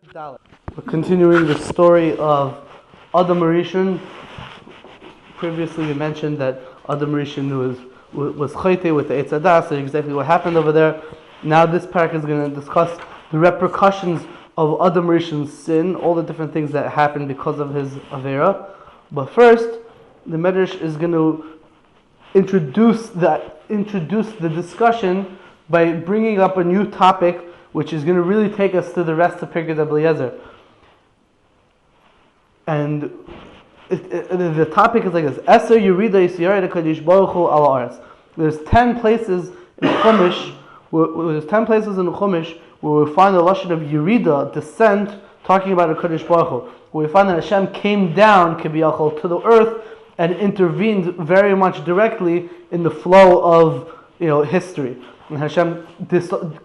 We're continuing the story of Adam Rishon. Previously we mentioned that Adam Rishon was chayte with the Eitz Hadas, so exactly what happened over there. Now this parak is going to discuss the repercussions of Adam Rishon's sin, all the different things that happened because of his Avera. But first, the Medrash is going to introduce the discussion by bringing up a new topic, which is going to really take us to the rest of Pirkei Eliezer. And the topic is like this: Eser Yeridos Yeridah Kadosh Baruch Hu al Haaretz. There's 10 places in Chumash. There's 10 places in the Chumash where we find the lashon of Yeridah, descent, talking about a Kadosh Baruch Hu. Where we find that Hashem came down kibiyachol to the earth and intervened very much directly in the flow of history. And Hashem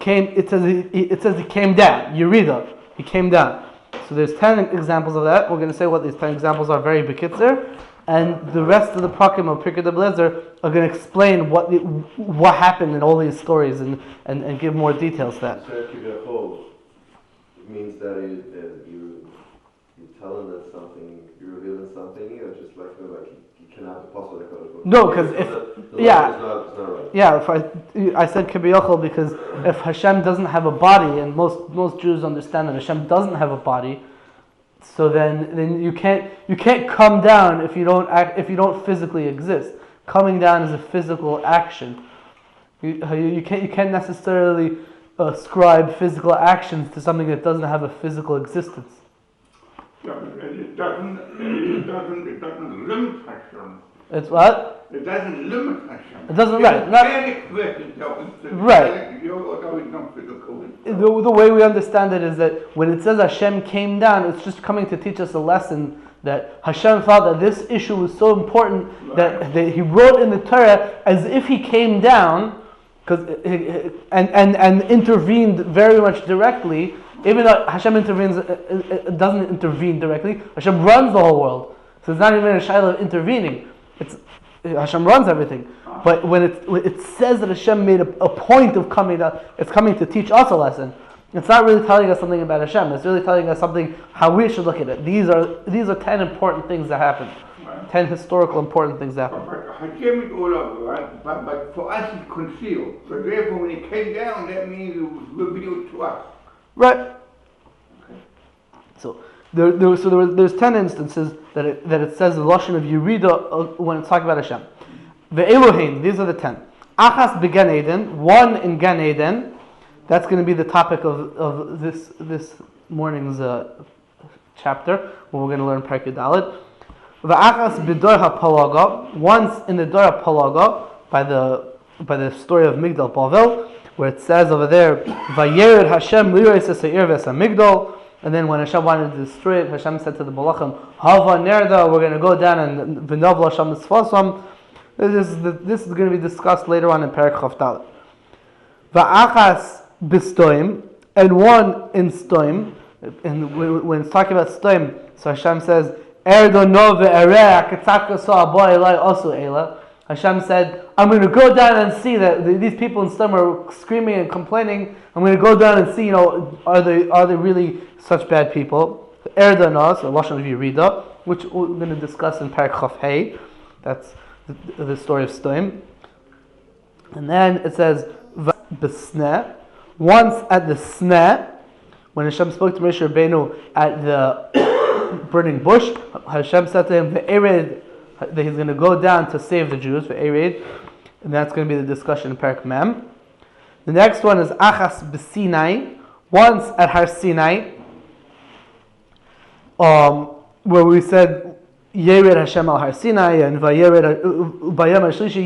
came. It says he came down. Yeridah, he came down. So there's 10 examples of that. We're going to say what these 10 examples are very bekitzer, and the rest of the prakim of Pirkei Eliezer are going to explain what happened in all these stories and give more details to that. It means that you're telling us something, you're revealing something, or just like you cannot possibly go. No, because I said kibiyachol because if Hashem doesn't have a body, and most Jews understand that Hashem doesn't have a body, so then you can't come down if you don't physically exist. Coming down is a physical action. You can't necessarily ascribe physical actions to something that doesn't have a physical existence. It doesn't limit Hashem. It's what? It doesn't limit Hashem. It doesn't, right. Right. The way we understand it is that when it says Hashem came down, it's just coming to teach us a lesson that Hashem thought that this issue was so important that he wrote in the Torah as if he came down and intervened very much directly. Even though Hashem doesn't intervene directly, Hashem runs the whole world. So it's not even a shayla of intervening. Hashem runs everything. But when it says that Hashem made a point of coming down, it's coming to teach us a lesson. It's not really telling us something about Hashem. It's really telling us something how we should look at it. These are 10 important things that happen. 10 historical important things that happen. But Hashem is all over, right? But for us it's concealed. So therefore when it came down, that means it was revealed to us. Right. Okay. So there's 10 instances that it says the lashon of Yeridah when it's talking about Hashem. The Elohim, these are the 10. Achas began Eden, one in Gan Eden. That's going to be the topic of this morning's chapter, where we're going to learn Perkei Dalet. V'achas b'dor ha'palaga, once in the Dor ha'palaga, by the story of Migdal Bavel, where it says over there, Vayered Hashem liros es ha'ir v'es ha'migdal, and then when Hashem wanted to destroy it, Hashem said to the Malachim, Hava nerda, we're going to go down and v'navla Hashem Mitzvos. This is going to be discussed later on in Perek Havdalah. Va'achas b'stoim, and one in stoim, and when it's talking about stoim, so Hashem says, Erdo no ve'ereh ha'ketzaka so abo elai osu eila. Hashem said, I'm going to go down and see that these people in Sodom are screaming and complaining. I'm going to go down and see, are they really such bad people? Yeridah nos, or lashon of Yeridah, which we're going to discuss in Perek Chaf Hey. That's the story of Sodom. And then it says, B'sneh, once at the Sneh, when Hashem spoke to Moshe Rabbeinu at the burning bush, Hashem said to him, Ve'ered, that he's going to go down to save the Jews for Ered, and that's going to be the discussion in Perek Mem. The next one is Achas b'Sinai, once at Har Sinai, where we said Yered Hashem al Har Sinai and Vayered Bayam Shlishi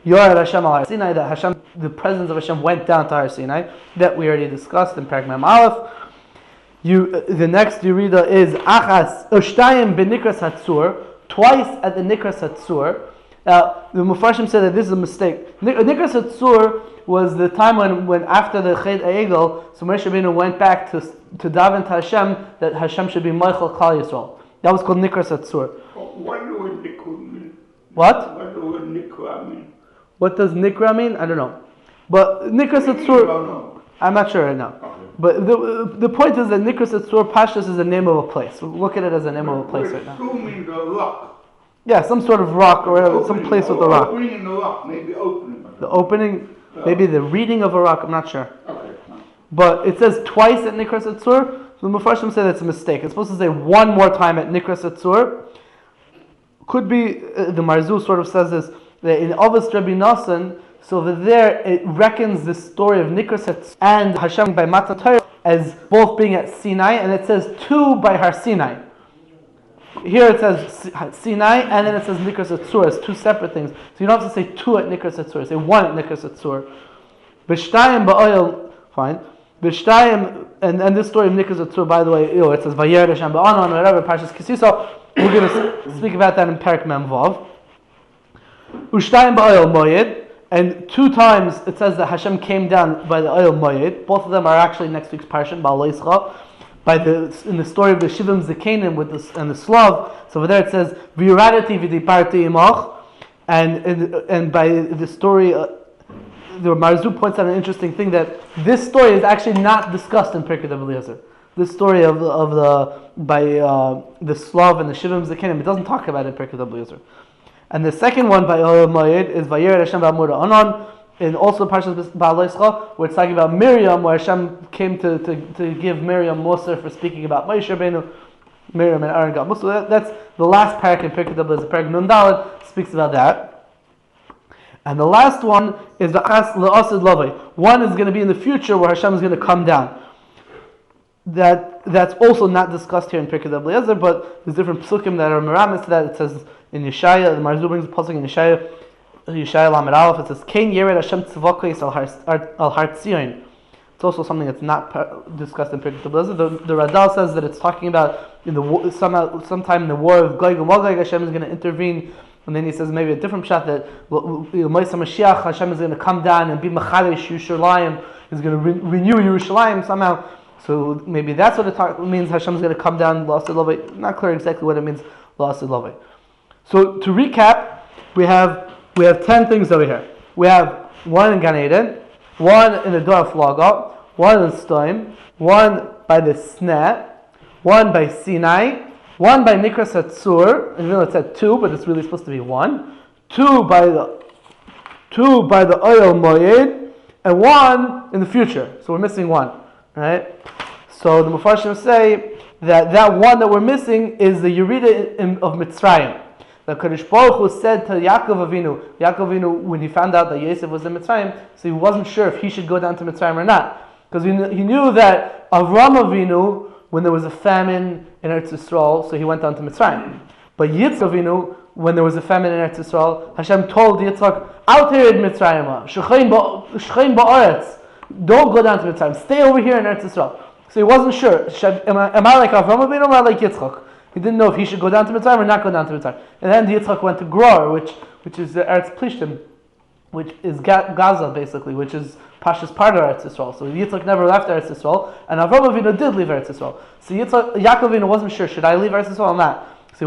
Yered Hashem al Har Sinai, that Hashem, the presence of Hashem went down to Har Sinai. That we already discussed in Perek Mem Aleph. The next Yeridah is Achas Ushtayim b'Nikras Hatzur, twice at the Nikras Hatzur. Now, the Mufarshim said that this is a mistake. Nikras Hatzur was the time when after the Chet Ha'egel, so Moshe Rabbeinu went back to daven to Hashem that Hashem should be Meichel Klal Yisrael. That was called Nikras Hatzur. What does the word Nikra mean? What? What does the word Nikra mean? What does Nikra mean? I don't know. But Nikras Hatzur, I'm not sure right now. Okay. But the point is that Nikras Atzur Pashtus is the name of a place. We'll look at it as a name of a place right now. True means a rock. Yeah, some sort of rock or whatever, some place with a rock. Opening in the rock, maybe opening. The opening, maybe the reading of a rock, I'm not sure. Okay. But it says twice at Nikras Atzur. The Mepharshim say that's a mistake. It's supposed to say one more time at Nikras Atzur. Could be, the Marzu sort of says this, that in Avos Rabbi Nassan, so over there it reckons the story of Nikras Atzur and Hashem by Matan Torah as both being at Sinai, and it says two by Har Sinai. Here it says Sinai, and then it says Nikras Atzur as two separate things. So you don't have to say two at Nikras Atzur, say one at Nikras Atzur. B'shtayim ba'oil, fine. B'shtayim, and this story of Nikras Atzur, by the way, it says Yeridos and ba'anon, whatever, Parshas Kisisa. We're going to speak about that in Perek Mem Vav. Ushtayim ba'oil moyed. And two times it says that Hashem came down by the oil moyed. Both of them are actually next week's parsha, Ba'al Leischa. In the story of the Shivim Zekanim with and the Slav. So over there it says V'yiradati v'diparti imach. And by the story, the Marzu points out an interesting thing, that this story is actually not discussed in Pirkei Eliezer. This story of the Slav and the Shivim Zekanim, it doesn't talk about it in Pirkei Eliezer. And the second one by Oil Moed is Vayer Hashem Ba'amura Anon, and also Parshas Ba'al Leischa, where it's talking about Miriam, where Hashem came to give Miriam Moser for speaking about Moshe Rabbeinu. Miriam and Aaron got Moser. That's the last parak in Pirkei Eliezer. Parak Nun Daled speaks about that. And the last one is the As Le'asid Lavai. One is going to be in the future where Hashem is going to come down. That's also not discussed here in Pirkei Eliezer, but there's different psukim that are meramis to that. It says in Yeshaya, the Marzu brings a pasuk in Yeshaya Lamed Aleph. It says, "Kein Yered Hashem tzvokos al Har Tzion." It's also something that's not discussed in Pirkei Eliezer. The Radal says that it's talking about sometime in the war of Gog and Magog, Hashem is going to intervene. And then he says maybe a different shot that Moshe Mashiach, Hashem is going to come down and be Machadish Yerushalayim. He's going to renew Yerushalayim somehow. So maybe that's what it means. Hashem is going to come down. Not clear exactly what it means. So to recap, we have 10 things over here. We have one in Gan Eden, one in the door of Laga, one in Stoim, one by the Sneh, one by Sinai, one by Nikras Atzur. Even though it said two, but it's really supposed to be one. Two by the Oil Moyed, and one in the future. So we're missing one, right? So the Mepharshim say that one that we're missing is the Yeridah of Mitzrayim. The Kadosh Baruch Hu said to Yaakov Avinu, when he found out that Yosef was in Mitzrayim, so he wasn't sure if he should go down to Mitzrayim or not, because he knew that Avram Avinu, when there was a famine in Eretz Yisrael, so he went down to Mitzrayim. But Yitzchak Avinu, when there was a famine in Eretz Yisrael, Hashem told Yitzchak, "Al tered Mitzrayim, shchein ba'aretz, don't go down to Mitzrayim, stay over here in Eretz Yisrael." So he wasn't sure. Am I like Avram Avinu or am I like Yitzchak? He didn't know if he should go down to Mitzrayim or not go down to Mitzrayim. And then Yitzchak went to Gror, which is the Eretz Plishtim, which is Gaza basically, which is Pasha's part of Eretz Yisrael. So Yitzchak never left Eretz Yisrael, and Avram Avinu did leave Eretz Yisrael. So Yaakov Avinu wasn't sure, should I leave Eretz Yisrael or not? So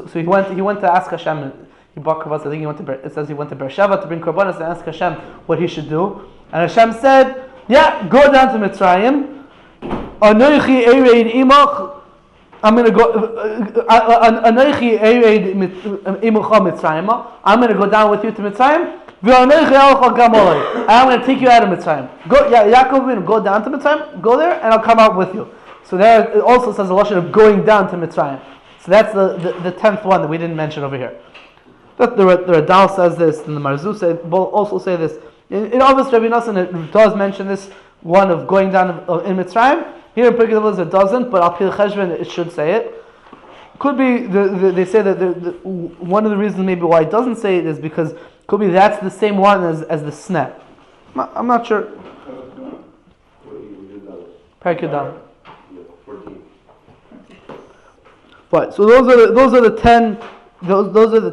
he went to ask Hashem. He brought korbanos. I think it says he went to Beersheba to bring korbanos and ask Hashem what he should do. And Hashem said, "Yeah, go down to Mitzrayim. Anoichi ereid imach. I'm going to go. Anoichi ereid imacha Mitzrayim. I'm going to go down with you to Mitzrayim. V'anoichi elcha gamolai. And I'm going to take you out of Mitzrayim. Go, Yaakov, go down to Mitzrayim. Go there, and I'll come out with you." So there it also says a lashon of going down to Mitzrayim. So that's the 10th one that we didn't mention over here. The Radal says this, and the Marzu also say this. In Avos Rabbi Nassan, it does mention this one of going down in Mitzrayim. Here in Pirkei Eliezer it doesn't, but Al Pil Cheshvan it should say it. Could be they say that one of the reasons maybe why it doesn't say it is because could be that's the same one as the Sneh. I'm not sure. Pirkei Eliezer. But so those are the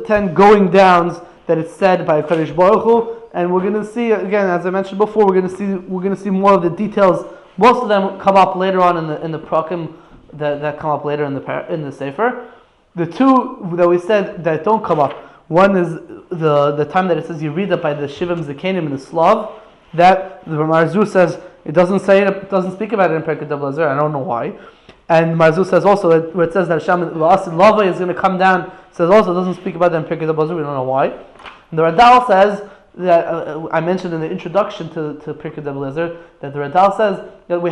10 going downs that it's said by Kadosh Baruch Hu, and we're going to see again, as I mentioned before, we're going to see more of the details. Most of them come up later on in the prakim that come up later in the sefer. The two that we said that don't come up, one is the time that it says Yeridah by the Shivim Zekanim and the Slav. That the Marzu says It doesn't say it doesn't speak about it in Perkei Lezer. I don't know why. And Marzul says also that where it says that Hashem Lava is going to come down, says also it doesn't speak about that in Perkei Lezer. We don't know why. And the Radal says that I mentioned in the introduction to Perkei Lezer that the Radal says that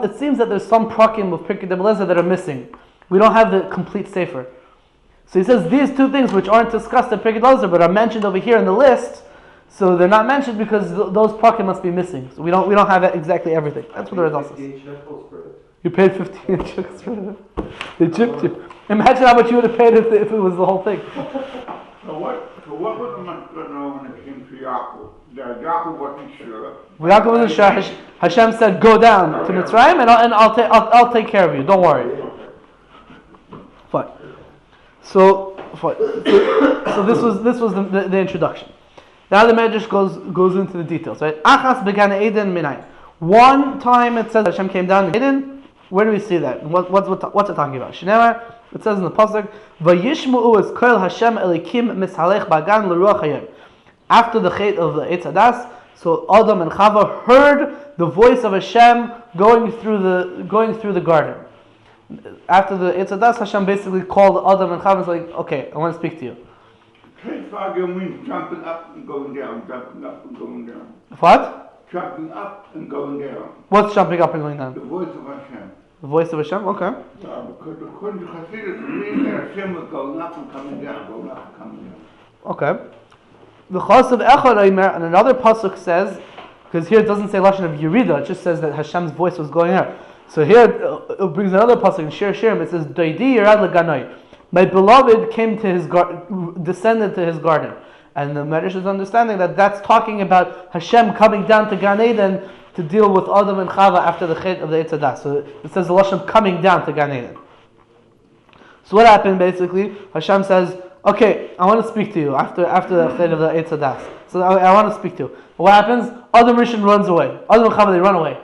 it seems that there's some prakim of Perkei Lezer that are missing. We don't have the complete sefer. So he says these two things which aren't discussed in Perkei Lezer but are mentioned over here in the list. So they're not mentioned because those prakim must be missing. So we don't have exactly everything. That's what the Radal says. You paid 15 shekels for it. They gypped you. Imagine how much you would have paid if it was the whole thing. So what was the Matzah when it came to Yaakov? Yaakov wasn't sure. Yaakov wasn't sure. Hashem said, "Go down to Mitzrayim, and I'll take care of you. Don't worry." Fine. So this was the introduction. Now the Medrash goes into the details. Right? Achas began Eden minay. One time it says Hashem came down to Eden. Where do we see that? What's it talking about? Shneimar, it says in the pasuk, "Vayishma'u es kol Hashem Elikim mishalech bagan l'ruach hayom." After the chait of the Eitz Hadas, so Adam and Chava heard the voice of Hashem going through the garden. After the Eitz Hadas, Hashem basically called Adam and Chava and was like, "Okay, I want to speak to you." Transfagir means jumping up and going down, jumping up and going down. What? Jumping up and going down. What's jumping up and going down? The voice of Hashem. The voice of Hashem? Okay. Because according to Chassidus, it means that Hashem was going up and coming down, going up and coming down. Okay. The Chas of Echad Omer, and another pasuk says, because here it doesn't say lashon of Yeridah, it just says that Hashem's voice was going out. So here it brings another pasuk in Shir Shirim. It says, "Doidi Yerad leganoi." My beloved came to his descended to his garden. And the Medrash is understanding that that's talking about Hashem coming down to Gan Eden to deal with Adam and Chava after the Chet of the Eitz Hadas. So it says the Lashon coming down to Gan Eden. So what happened basically? Hashem says, "Okay, I want to speak to you after the Chet of the Eitz Hadas. So I want to speak to you." What happens? Adam Rishon runs away. Adam and Chava, they run away.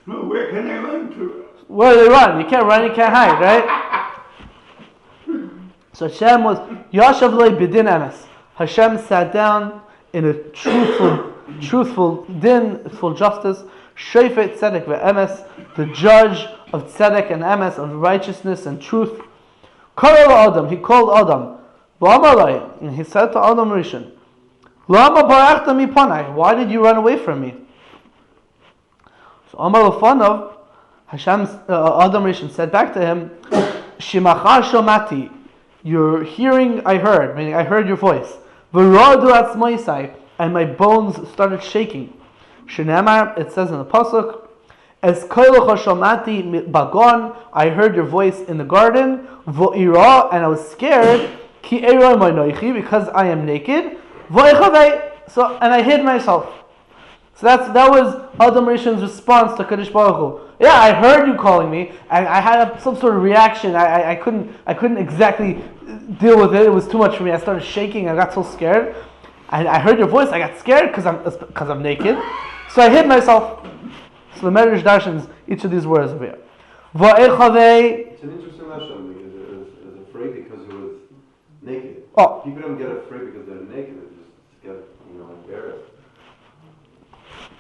No, where can they run to? Where do they run? You can't run, you can't hide, right? So Hashem was Yashav Loi B'din Emes. Hashem sat down in a truthful din, full justice, Shofet Tzedek ve'emes, the judge of Tzedek and Emes, of righteousness and truth. Kol Adam, he called Adam, V'amalai, and he said to Adam Rishon, Lama barachta mipanai, why did you run away from me? So Amar Lefanav, Adam Rishon said back to him, Shimacha shomati, your hearing I heard, meaning I heard your voice. V'radu atzmoisai, and my bones started shaking. Shneimar, it says in the pasuk, Es koilocha shomati bagon, I heard your voice in the garden. V'ira, and I was scared. Ki eiro moinoichi, because I am naked. V'echavei, so and I hid myself. So that was Adam Rishon's response to Kadosh Baruch Hu. Yeah, I heard you calling me, and I had some sort of reaction. I couldn't exactly deal with it. It was too much for me. I started shaking. I got so scared. And I heard your voice. I got scared because I'm naked. So I hid myself. So the Medrash darshans each of these words over here. Va'echavei. It's an interesting lesson because it was afraid because it was naked. Oh. People don't get afraid because they're naked. They just get embarrassed.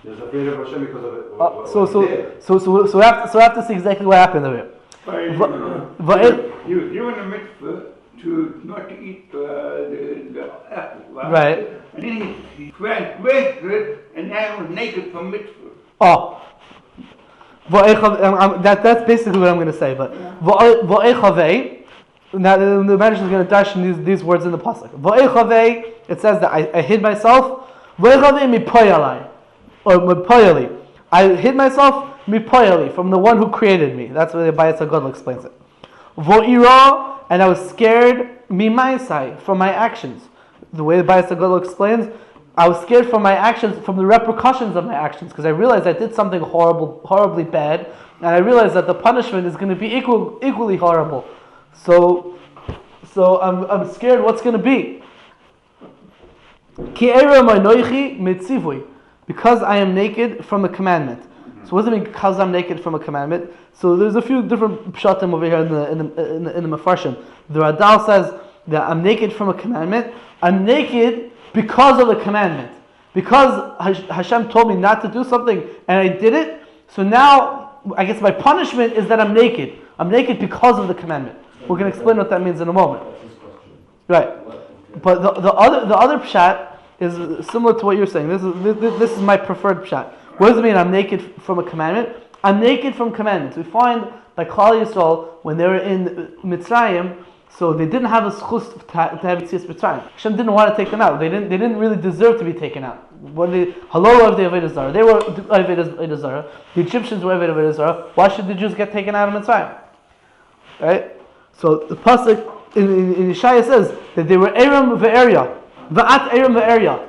There's afraid of Hashem because of it. So we have to see exactly what happened over here. He was given a mitzvah to not to eat the apple, right? And then he transgressed it, and now he was naked from mitzvah. Oh, that's basically what I'm going to say. But va'echavei. Now the Medrash is going to dash these words in the pasuk. Va'echavei. It says that I hid myself. Va'echavei mipoyalai. Or mipoyali. I hid myself mipoyali, from the one who created me. That's what the Bayis HaGadol explains it. Vo'ira, and I was scared mimaisai, from my actions. The way the Bayis HaGadol explains, I was scared from my actions, from the repercussions of my actions, because I realized I did something horribly bad, and I realized that the punishment is going to be equally horrible. So I'm scared what's going to be. Ki eira ma'noichi mitzivui, because I am naked from a commandment. So what does it mean because I'm naked from a commandment? So there's a few different pshatim over here in the Mefarshim. The Radal says that I'm naked from a commandment. I'm naked because of the commandment. because Hashem told me not to do something and I did it, so now I guess my punishment is that I'm naked. I'm naked because of the commandment. We're going to explain what that means in a moment. Right. But the other pshat is similar to what you're saying. This is my preferred pshat. What does it mean I'm naked from a commandment? I'm naked from commandments. We find by Klal Yisrael, when they were in Mitzrayim, so they didn't have a schus to have Yetzias Mitzrayim. Hashem didn't want to take them out. They didn't really deserve to be taken out. What they Halol of the Avodah Zarah. They were Avodah Zarah. The Egyptians were Avodah Zarah. Why should the Jews get taken out of Mitzrayim? Right? So the pasuk in Yeshaya says that they were Aram ve'Eria, Va'at Aram ve'Eria.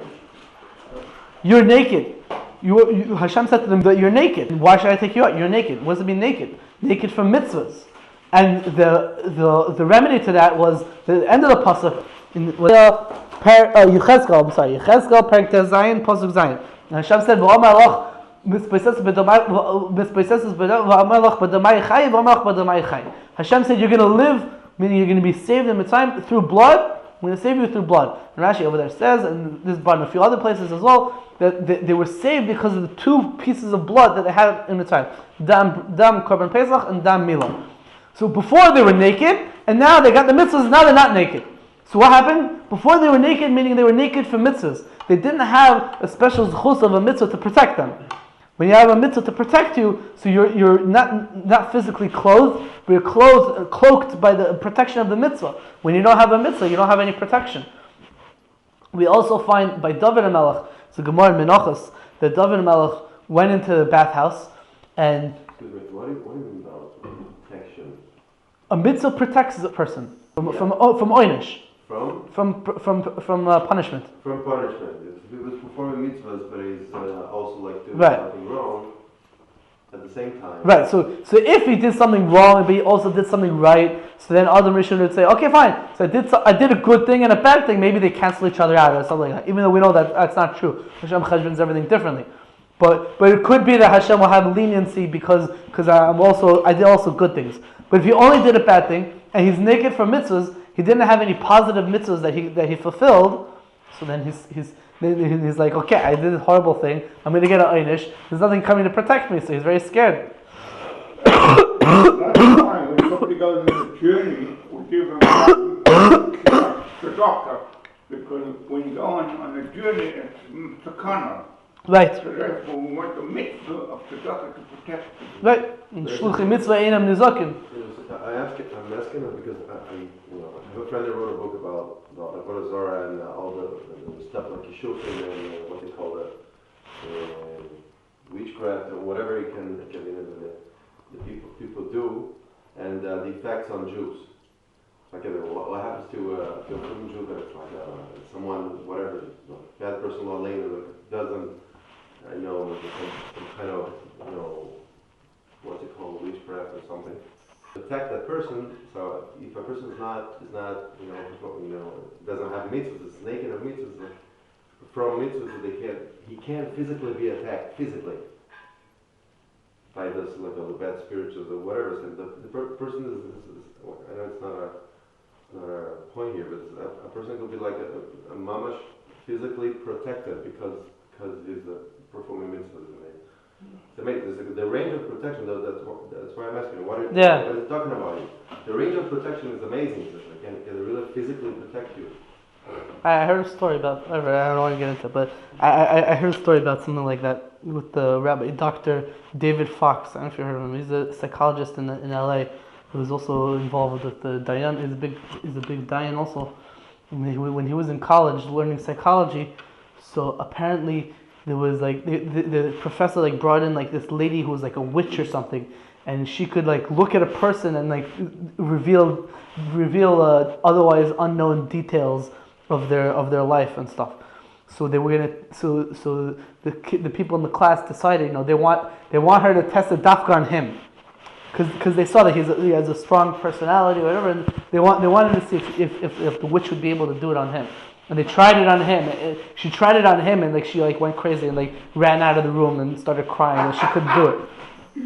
You're naked. Hashem said to them that you're naked. Why should I take you out? You're naked. What does it mean naked? Naked from mitzvahs. And the remedy to that was the end of the pasuk in Yechezkel. I'm sorry, Yechezkel Perek Zayin Pasuk Zayin. And Hashem said, "V'amar loch mispeises b'damai chay, v'amar b'damai chay." Hashem said, "You're going to live, meaning you're going to be saved in Mitzrayim through blood. I'm going to save you through blood." And Rashi over there says, and this is brought in a few other places as well, that they were saved because of the two pieces of blood that they had in Mitzrayim: dam korban pesach and dam milah. So before they were naked, and now they got the mitzvahs. Now they're not naked. So what happened? Before they were naked, meaning they were naked for mitzvahs. They didn't have a special zchus of a mitzvah to protect them. When you have a mitzvah to protect you, so you're not physically clothed, but you're cloaked by the protection of the mitzvah. When you don't have a mitzvah, you don't have any protection. We also find by David HaMelech, it's a Gemara in Menachos, that David HaMelech went into the bathhouse and What do you mean about protection? a mitzvah protects a person from oynish. From Punishment. From punishment. If he was performing mitzvahs, but he's also like doing Right. something wrong at the same time. Right. So if he did something wrong, but he also did something right, so then Adam Rishon would say, okay, fine. So I did a good thing and a bad thing. Maybe they cancel each other out or something like that. Even though we know that that's not true. Hashem cheshbons everything differently. But it could be that Hashem will have leniency because I did also good things. But if he only did a bad thing and he's naked from mitzvahs, he didn't have any positive mitzvahs that he fulfilled. So then he's like, okay, I did this horrible thing. I'm going to get an einish. There's nothing coming to protect me, so he's very scared. That's why when somebody goes on a journey, we give them the doctor, because when you go on a journey, it's sakana. Right. So therefore, we want the mitzvah of the doctor to protect them. Right. Shluchi mitzvah einam nizakin. I'm asking him because I have a friend that wrote a book about Avodah Zarah and all the stuff like Yeshufim and what they call it, witchcraft and whatever the people do, and the effects on Jews. Like what happens to a Jew that it's like someone, whatever, bad person later doesn't, some kind of, what's it called, witchcraft or something. Attack that person. So if a person is not doesn't have mitzvahs, it's naked of mitzvahs. From mitzvahs, he can't physically be attacked physically by this like the bad spirits or whatever. So the person is I know it's not a point here, but a person could be like a mamash physically protected because he's performing mitzvahs. The range of protection, that's why I'm asking you. What are you talking about? The range of protection is amazing. Can it really physically protect you? I heard a story about, I don't want to get into it, but I heard a story about something like that with the rabbi, Dr. David Fox. I don't know if you heard of him. He's a psychologist in LA who was also involved with the Dayan. He's a big Dayan also. When he was in college learning psychology, so apparently there was like the professor like brought in like this lady who was like a witch or something, and she could like look at a person and like reveal otherwise unknown details of their life and stuff. So they were gonna so the people in the class decided they want her to test a dafka on him because they saw that he has a strong personality or whatever, and they wanted to see if the witch would be able to do it on him. And they tried it on him. She tried it on him, and she went crazy and ran out of the room and started crying, and she couldn't do it.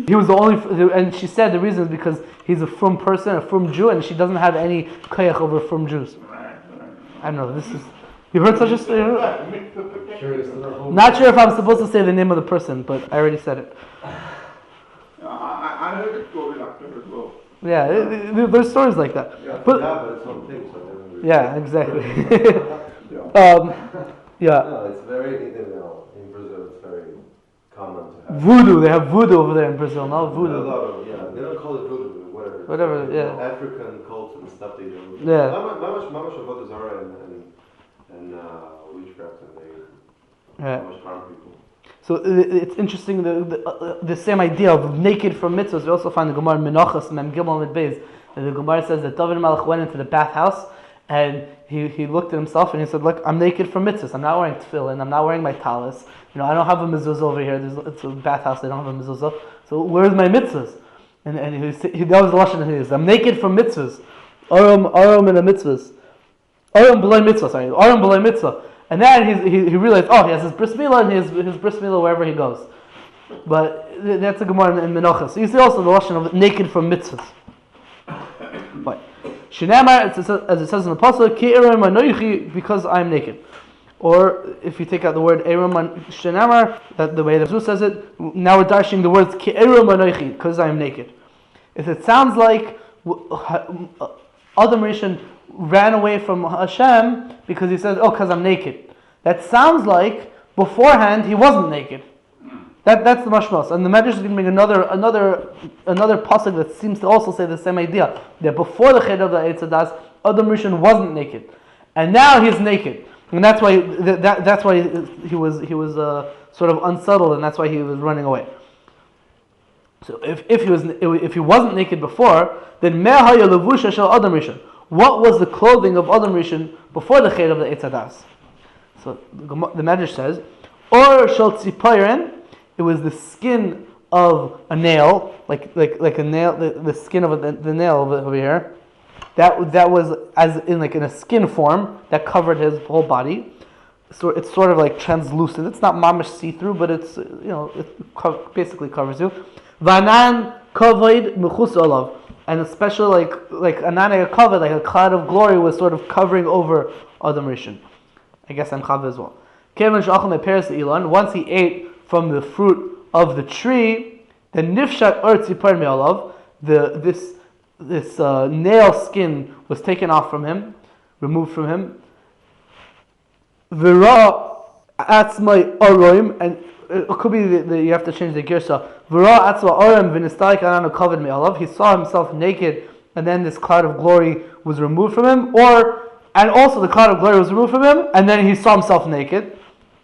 He was the only, and she said the reason is because he's a frum person, a frum Jew, and she doesn't have any koyach over frum Jews. I don't know. You heard such a story? Sure, it's not Not sure if I'm supposed to say the name of the person, but I already said it. I heard a story like that as well. Yeah, there's stories like that. Yeah, But but it's one thing, so it doesn't really- yeah, exactly. Yeah. No, it's very, in Brazil, it's very common to have. Voodoo. They have voodoo over there in Brazil. No A voodoo. lot of, they don't call it voodoo, whatever. Whatever, yeah. African cults and stuff they do. Yeah. Mamash avodah zarah and witchcraft, and they Yeah. mamash harm people. So it's interesting, the same idea of naked from mitzvahs. We also find the Gemara in Menachos, Mem Gimel Mid Beis, and the Gemara says that David Melech went into the bathhouse and he looked at himself and he said, look, I'm naked from mitzvahs. I'm not wearing tefillin, I'm not wearing my talis. I don't have a mezuzah over here. It's a bathhouse, they don't have a mezuzah. So where's my mitzvahs? And that was the lashon he used. I'm naked from mitzvahs. Aram in a mitzvahs. Aram b'lay mitzvah, sorry. Aram b'lay mitzvah. And then he realized, he has his bris milah and his bris milah wherever he goes. But that's a Gemara in Menachos. So you see also the lashon of naked from mitzvahs. But Shinamar, as it says in the Pasuk, Ki eram anoichi, because I'm naked. Or if you take out the word eram Shinamar, that the way the Zeus says it, now we're dashing the words Ki eram anoichi, because I'm naked. If it sounds like Adam Rishon ran away from Hashem because he said, because I'm naked. That sounds like beforehand he wasn't naked. That's the mashmas. And the Medrash is going to make another pasuk that seems to also say the same idea. That before the Ched of the Eitz Hadas, Adam Rishon wasn't naked. And now he's naked. And that's why he was sort of unsettled, and that's why he was running away. So if he wasn't naked before, then Meh haya levusha shel Adam Rishon. What was the clothing of Adam Rishon before the Ched of the Eitz Hadas? So the Medrash says, or shel tzipayren, it was the skin of a nail, like a nail, the skin of the nail over here. That was as in a skin form that covered his whole body. So it's sort of like translucent. It's not mamish see-through, but it's it basically covers you. Vanan kavod mechus olav, and especially like anane kavod, like a cloud of glory was sort of covering over Adam Rishon. I guess I'm chav as well. Kevin shacham eperes ilan. Once he ate from the fruit of the tree, the nifshat or tzipar me'olav, this nail skin was taken off from him, removed from him. V'ra atzmai aroim, and it could be you have to change the girsa. V'ra atzma aroim v'nistalik ananu kavod me'olav. He saw himself naked, and then this cloud of glory was removed from him, and also the cloud of glory was removed from him, and then he saw himself naked.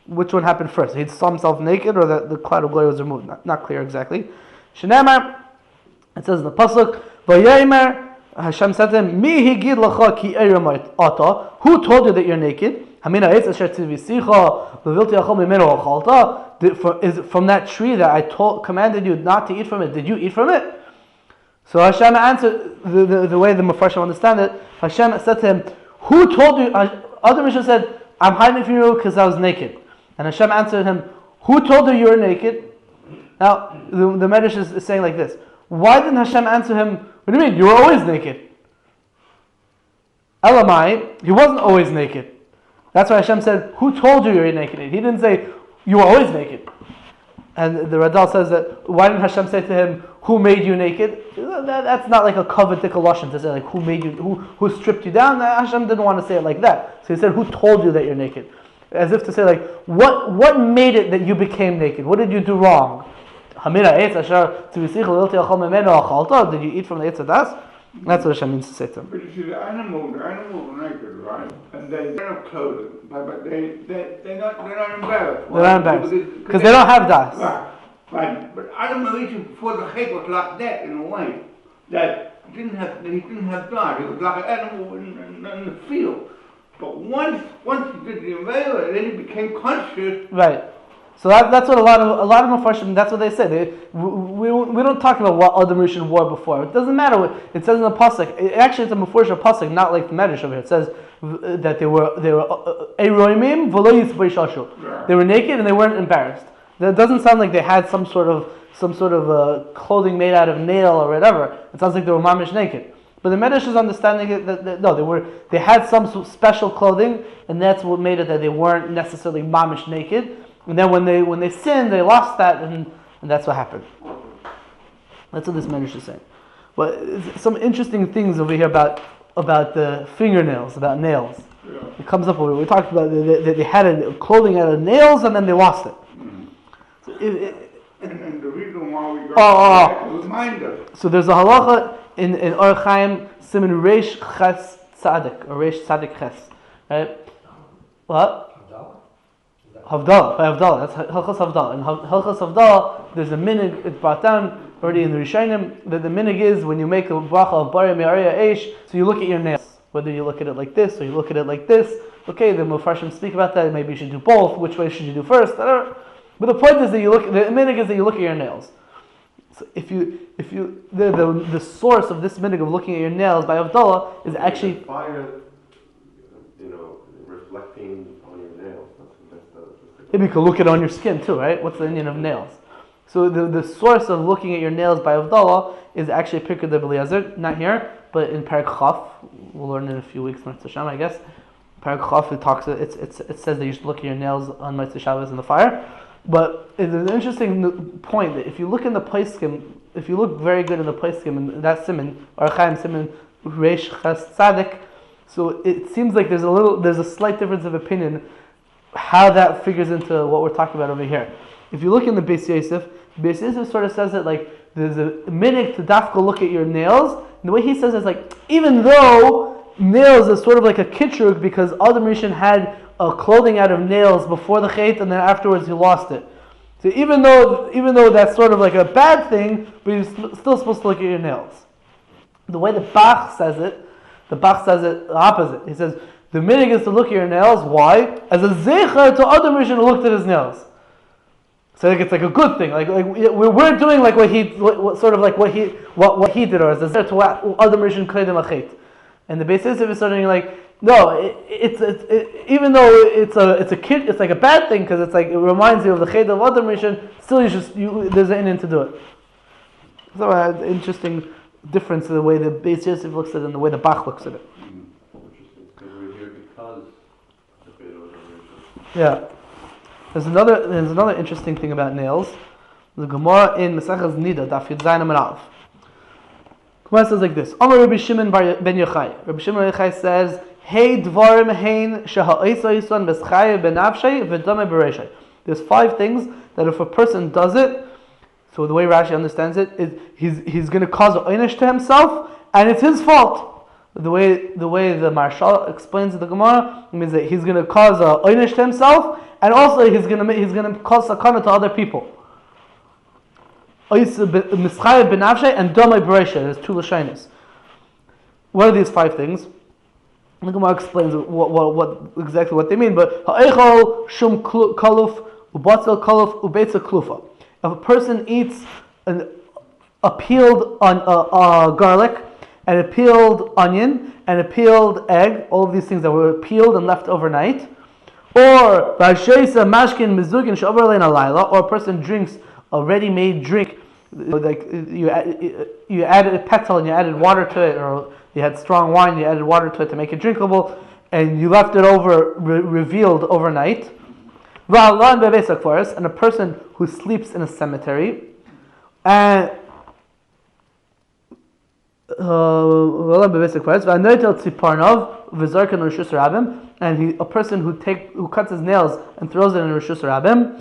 Which one happened first? He saw himself naked, or that the cloud of glory was removed? Not clear exactly. Shenamar, it says in the pasuk, Vayomer, Hashem said to him, Mi higid lacha ki eremayt ata. Who told you that you're naked? Hamina etz asher tzivisicha levilti achol mimeno achalta. Is it from that tree that I commanded you not to eat from it? Did you eat from it? So Hashem answered the way the Mefarshim understand it. Hashem said to him, who told you? Adam Rishon said, I'm hiding from you because I was naked. And Hashem answered him, who told you you were naked? Now, the Medrash is saying like this. Why didn't Hashem answer him, what do you mean? You were always naked. Elamai, he wasn't always naked. That's why Hashem said, who told you you were naked? He didn't say, you were always naked. And the Radal says that, why didn't Hashem say to him, who made you naked? That's not like a kavod lashon to say like who made you, who stripped you down. Hashem didn't want to say it like that. So he said, who told you that you're naked? As if to say like, what made it that you became naked? What did you do wrong? Did you eat from the Eitz Hadas? That's what Hashem means to say to him. But you see, the animals are naked, right? And they don't have clothing, but they're not embarrassed. They're not embarrassed because they don't have das. Right. But Adam Rishon before the Chet was like that in a way that he didn't have das. He was like an animal in the field. But once he did the Avera, then he became conscious. Right. So that's what a lot of Mefarshim, that's what they say. We don't talk about what Adam Rishon wore before. It doesn't matter. It says in the pasuk. Actually, it's a Mefarshim pasuk, not like the Medrash over here. It says that they were Eroimim v'lo yitzbei shashu. They were naked and they weren't embarrassed. That doesn't sound like they had some sort of clothing made out of nail or whatever. It sounds like they were mamish naked. But the Medrash is understanding it that no, they had some special clothing, and that's what made it that they weren't necessarily mamish naked. And then when they sinned, they lost that, and that's what happened. That's what this Medrash is saying. But some interesting things over here about the fingernails, about nails. Yeah. It comes up. We talked about they had clothing out of nails, and then they lost it. So and the reason why we got to remind us. So there's a halacha in Orach Chaim Siman Reish Ches Tzadik or Reish Tzadik Ches, right? What? Havdalah. By Havdalah. That's Hilchos Havdalah. In Hilchos Havdalah, there's a minig. It's brought down already in the Rishonim that the minig is when you make a bracha of Bari Me'ariya Eish, so you look at your nails. Whether you look at it like this or you look at it like this. Okay, the Mefarshim speak about that. Maybe you should do both. Which way should you do first? Whatever. But the point is that the minig is that you look at your nails. So if you the source of this minig of looking at your nails by Havdalah is actually fire, reflecting on your nails. Maybe you can look at it on your skin too, right? What's the Indian of nails? So the source of looking at your nails by Havdalah is actually Pirkei Eliezer, not here, but in Perek Chaf. We'll learn in a few weeks, Mitzvah Hashem, I guess. Perek Chaf, it says that you should look at your nails on Mitzvah Shabbos in the fire. But it's an interesting point that if you look in the Poskim, if you look very good in the Poskim, and that Siman, Orach Chaim Siman Reish Ches Tzadik, so it seems like there's a slight difference of opinion how that figures into what we're talking about over here. If you look in the Beis Yosef sort of says that like there's a minute to dafka look at your nails, and the way he says it is like even though nails is sort of like a kitrug because Adam Rishon had clothing out of nails before the chait and then afterwards he lost it. So even though that's sort of like a bad thing, but you're still supposed to look at your nails. The way the Bach says it the opposite. He says the minig is to look at your nails. Why? As a zecher to Adam Rishon who looked at his nails. So I think it's like a good thing. Like we're doing like what he did, or as a zecher to Adam Rishon kleidim achet. And the Beis Yosef is starting like, no, it's even though it's like a bad thing because it's like it reminds you of the chet of Adam Rishon. Still, there's an in to do it. So an interesting difference in the way the Beis Yosef looks at it and the way the Bach looks at it. Interesting, because we're here because the chet of Adam Rishon. Yeah. There's another interesting thing about nails. The Gemara in Maseches Nida, Daf Yud Zayin Amud Aleph. Gemara says like this: Amar Rabbi Shimon ben Yochai. Rabbi Shimon ben Yochai says, "Hey dvarim hein sheha'isa yison beschaya benavshay v'dame bereishay." There's 5 things that if a person does it, so the way Rashi understands it is he's going to cause an einish to himself, and it's his fault. The way the Marshal explains the Gemara means that he's going to cause an einish to himself, and also he's going to cause sakana to other people. Mischaya benavshay and domai bereishay. There's 2 lashonos. What are these 5 things? The Gemara explains what exactly what they mean. But ha'echol shum kaluf ubatzil kaluf ubeitza klufa. If a person eats a peeled garlic and a peeled onion and a peeled egg, all of these things that were peeled and left overnight, or ba'sheisa mashkin mizugin she'over lein alayla, or a person drinks a ready-made drink, like you added a petal and you added water to it, or you had strong wine, you added water to it to make it drinkable, and you left it revealed overnight. And a person who sleeps in a cemetery, and a person who cuts his nails and throws it in Rishus Rabim,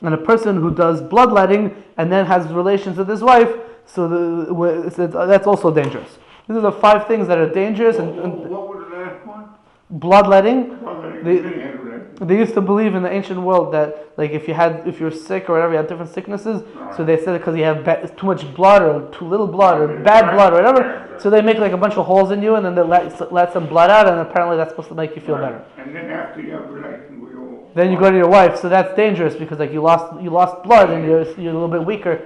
and a person who does bloodletting and then has relations with his wife, so that's also dangerous. These are the 5 things that are dangerous. And what was the last one? Bloodletting. They used to believe in the ancient world that like if you're sick or whatever, you had different sicknesses, so they said because you have too much blood or too little blood or bad blood or whatever, so they make like a bunch of holes in you and then they let some blood out, and apparently that's supposed to make you feel better. And then after you have relations with your then you go to your wife, so that's dangerous because like you lost blood and you're a little bit weaker.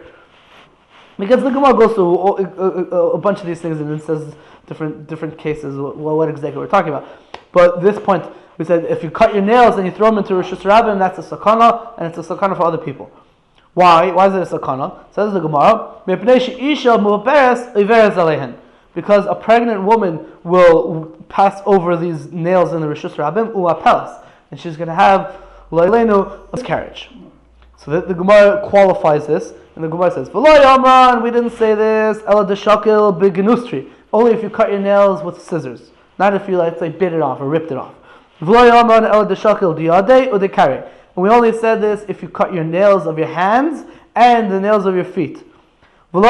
Because the Gemara goes through a bunch of these things and it says different cases what exactly we're talking about. But at this point, we said if you cut your nails and you throw them into Rishus Rabim, that's a sakana, and it's a sakana for other people. Why? Why is it a sakana? Says the Gemara, because a pregnant woman will pass over these nails in the Rishus Rabbim, u'apelas, and she's going to have lo'ilenu miscarriage. So the Gemara qualifies this, and the Gemara says, "V'lo yamran, we didn't say this, ela deshakil b'genustri, only if you cut your nails with scissors, not if you, let's say, bit it off or ripped it off. V'lo yamran ela deshakil diyadei u'dekari. And we only said this if you cut your nails of your hands and the nails of your feet. And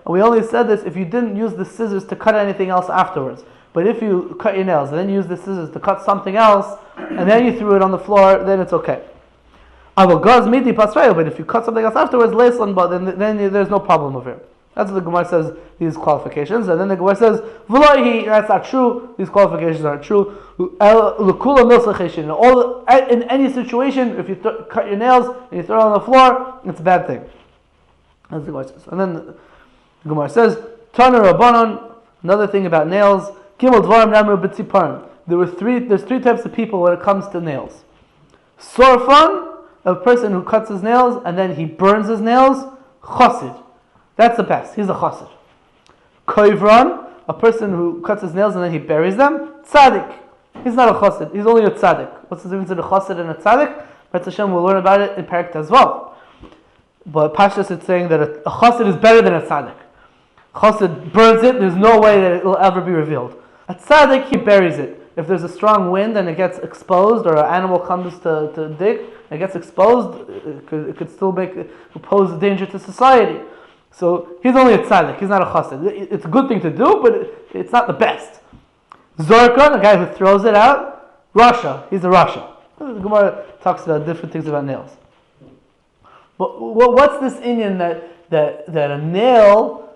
we only said this if you didn't use the scissors to cut anything else afterwards. But if you cut your nails and then use the scissors to cut something else, and then you threw it on the floor, then it's okay. But if you cut something else afterwards, then there's no problem over it. That's what the Gemara says, these qualifications. And then the Gemara says, that's not true, these qualifications aren't true. In any situation, if you cut your nails and you throw it on the floor, it's a bad thing. That's the Gemara says. And then the Gemara says, Tana Rabbanon, another thing about nails, there's three types of people when it comes to nails. Sorfan, a person who cuts his nails and then he burns his nails. Chosid, that's the best, he's a chosid. Koivran, a person who cuts his nails and then he buries them. Tzaddik, he's not a chosid, he's only a tzaddik. What's the difference between a chosid and a tzaddik? Hashem will learn about it in Parak Tezvav. But Pashtus is saying that a chosid is better than a tzaddik. Chosid burns it, there's no way that it will ever be revealed. A tzaddik, he buries it. If there's a strong wind and it gets exposed, or an animal comes to dig, and it gets exposed, it could still pose a danger to society. So he's only a tzaddik, he's not a chassid. It's a good thing to do, but it's not the best. Zorkan, a guy who throws it out, Rasha, he's a Rasha. The Gemara talks about different things about nails. But what's this inyan that a nail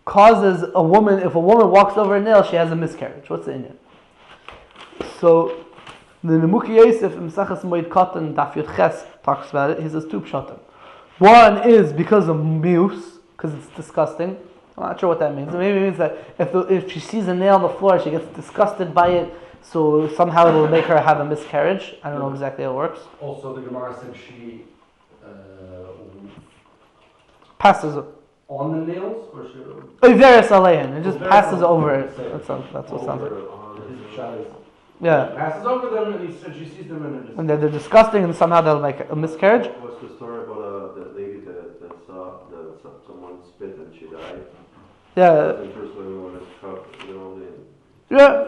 causes a woman, if a woman walks over a nail, she has a miscarriage? What's the inyan? So the Nemuki Yosef in Mesachas Moed Katan Daf Yud Ches talks about it. He says two pshatim. One is because of mius, because it's disgusting. I'm not sure what that means. Maybe it means that if she sees a nail on the floor, she gets disgusted by it, so somehow it will make her have a miscarriage. I don't know exactly how it works. Also, the Gemara said she passes on the nails, or she? Iveris Alein. It just passes over it. That's what sounds like. Yeah. Passes over them, and she sees them, and they're disgusting, and somehow they'll make a miscarriage. What's the story about the lady that saw someone spit and she died? Yeah. Yeah.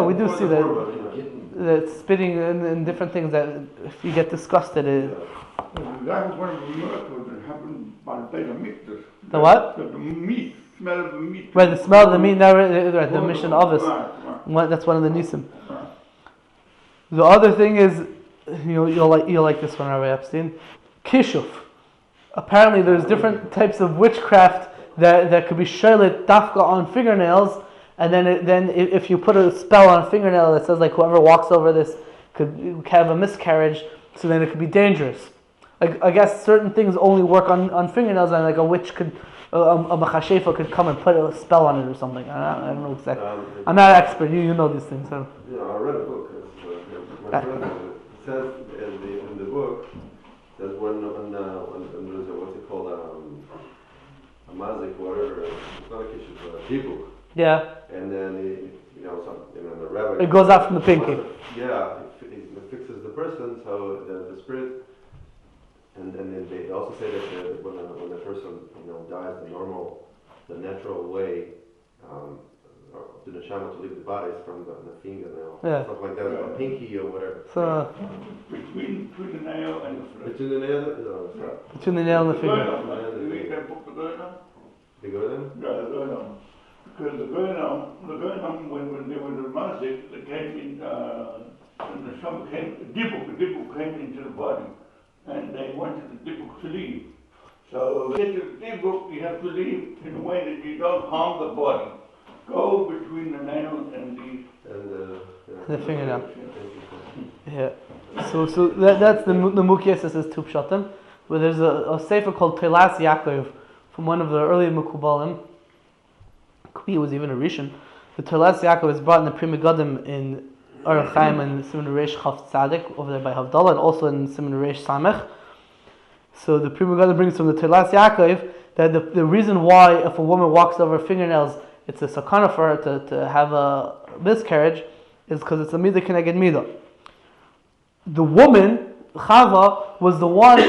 We do see that spitting and different things, that if you get disgusted, that was one of the miracles that happened by the Beit HaMikdash. The what? The meat, smell of the meat. Right, the smell of the meat, right, the mission of us. Right. That's one of the nisim. Right. The other thing is, you'll like this one, Rabbi Epstein. Kishuf. Apparently, there's different types of witchcraft that could be sholet dafka on fingernails, and then if you put a spell on a fingernail that says like whoever walks over this could have a miscarriage, so then it could be dangerous. Like, I guess certain things only work on fingernails, and like a witch could, a machashefa could come and put a spell on it or something. I don't know exactly. I'm not an expert. You know these things. So. Yeah, I read a book. My friend says in the book that when there's what's it called, a mazik, whatever, it's not a kishuf, but a dibuk. Yeah. And then the rabbi. It goes out from the pinky. Yeah, it fixes the person, so the spirit. And then they also say that when a person dies the natural way to the neshama to leave the body is from the fingernail, stuff like that, a pinky or whatever. So between the nail and the between the nail, between the nail and the finger. The goyim? Yeah, the goyim. Because the goyim, when they were the mazik, they came in. When the neshama came, the dibuk came into the body. And they wanted the dibuk to leave. So the dibuk you have to leave in a way that you don't harm the body. Go between the nail and the fingernail. Yeah. So that's the Mukias says two pshatim. But there's a sefer called Telas Yaakov from one of the early Mekubalim. Could be it was even a Rishon. The Telas Yaakov is brought in the Pri Megadim in Aruch Chaim in Siman Reish Chaf Tzadik over there by Havdalah, and also in Siman Reish Samech. So the Pri Megadim brings from the Telas Yaakov that the reason why if a woman walks over her fingernails, it's a sakana for her to have a miscarriage, is because it's a midah keneged midah. The woman, Chava, was the one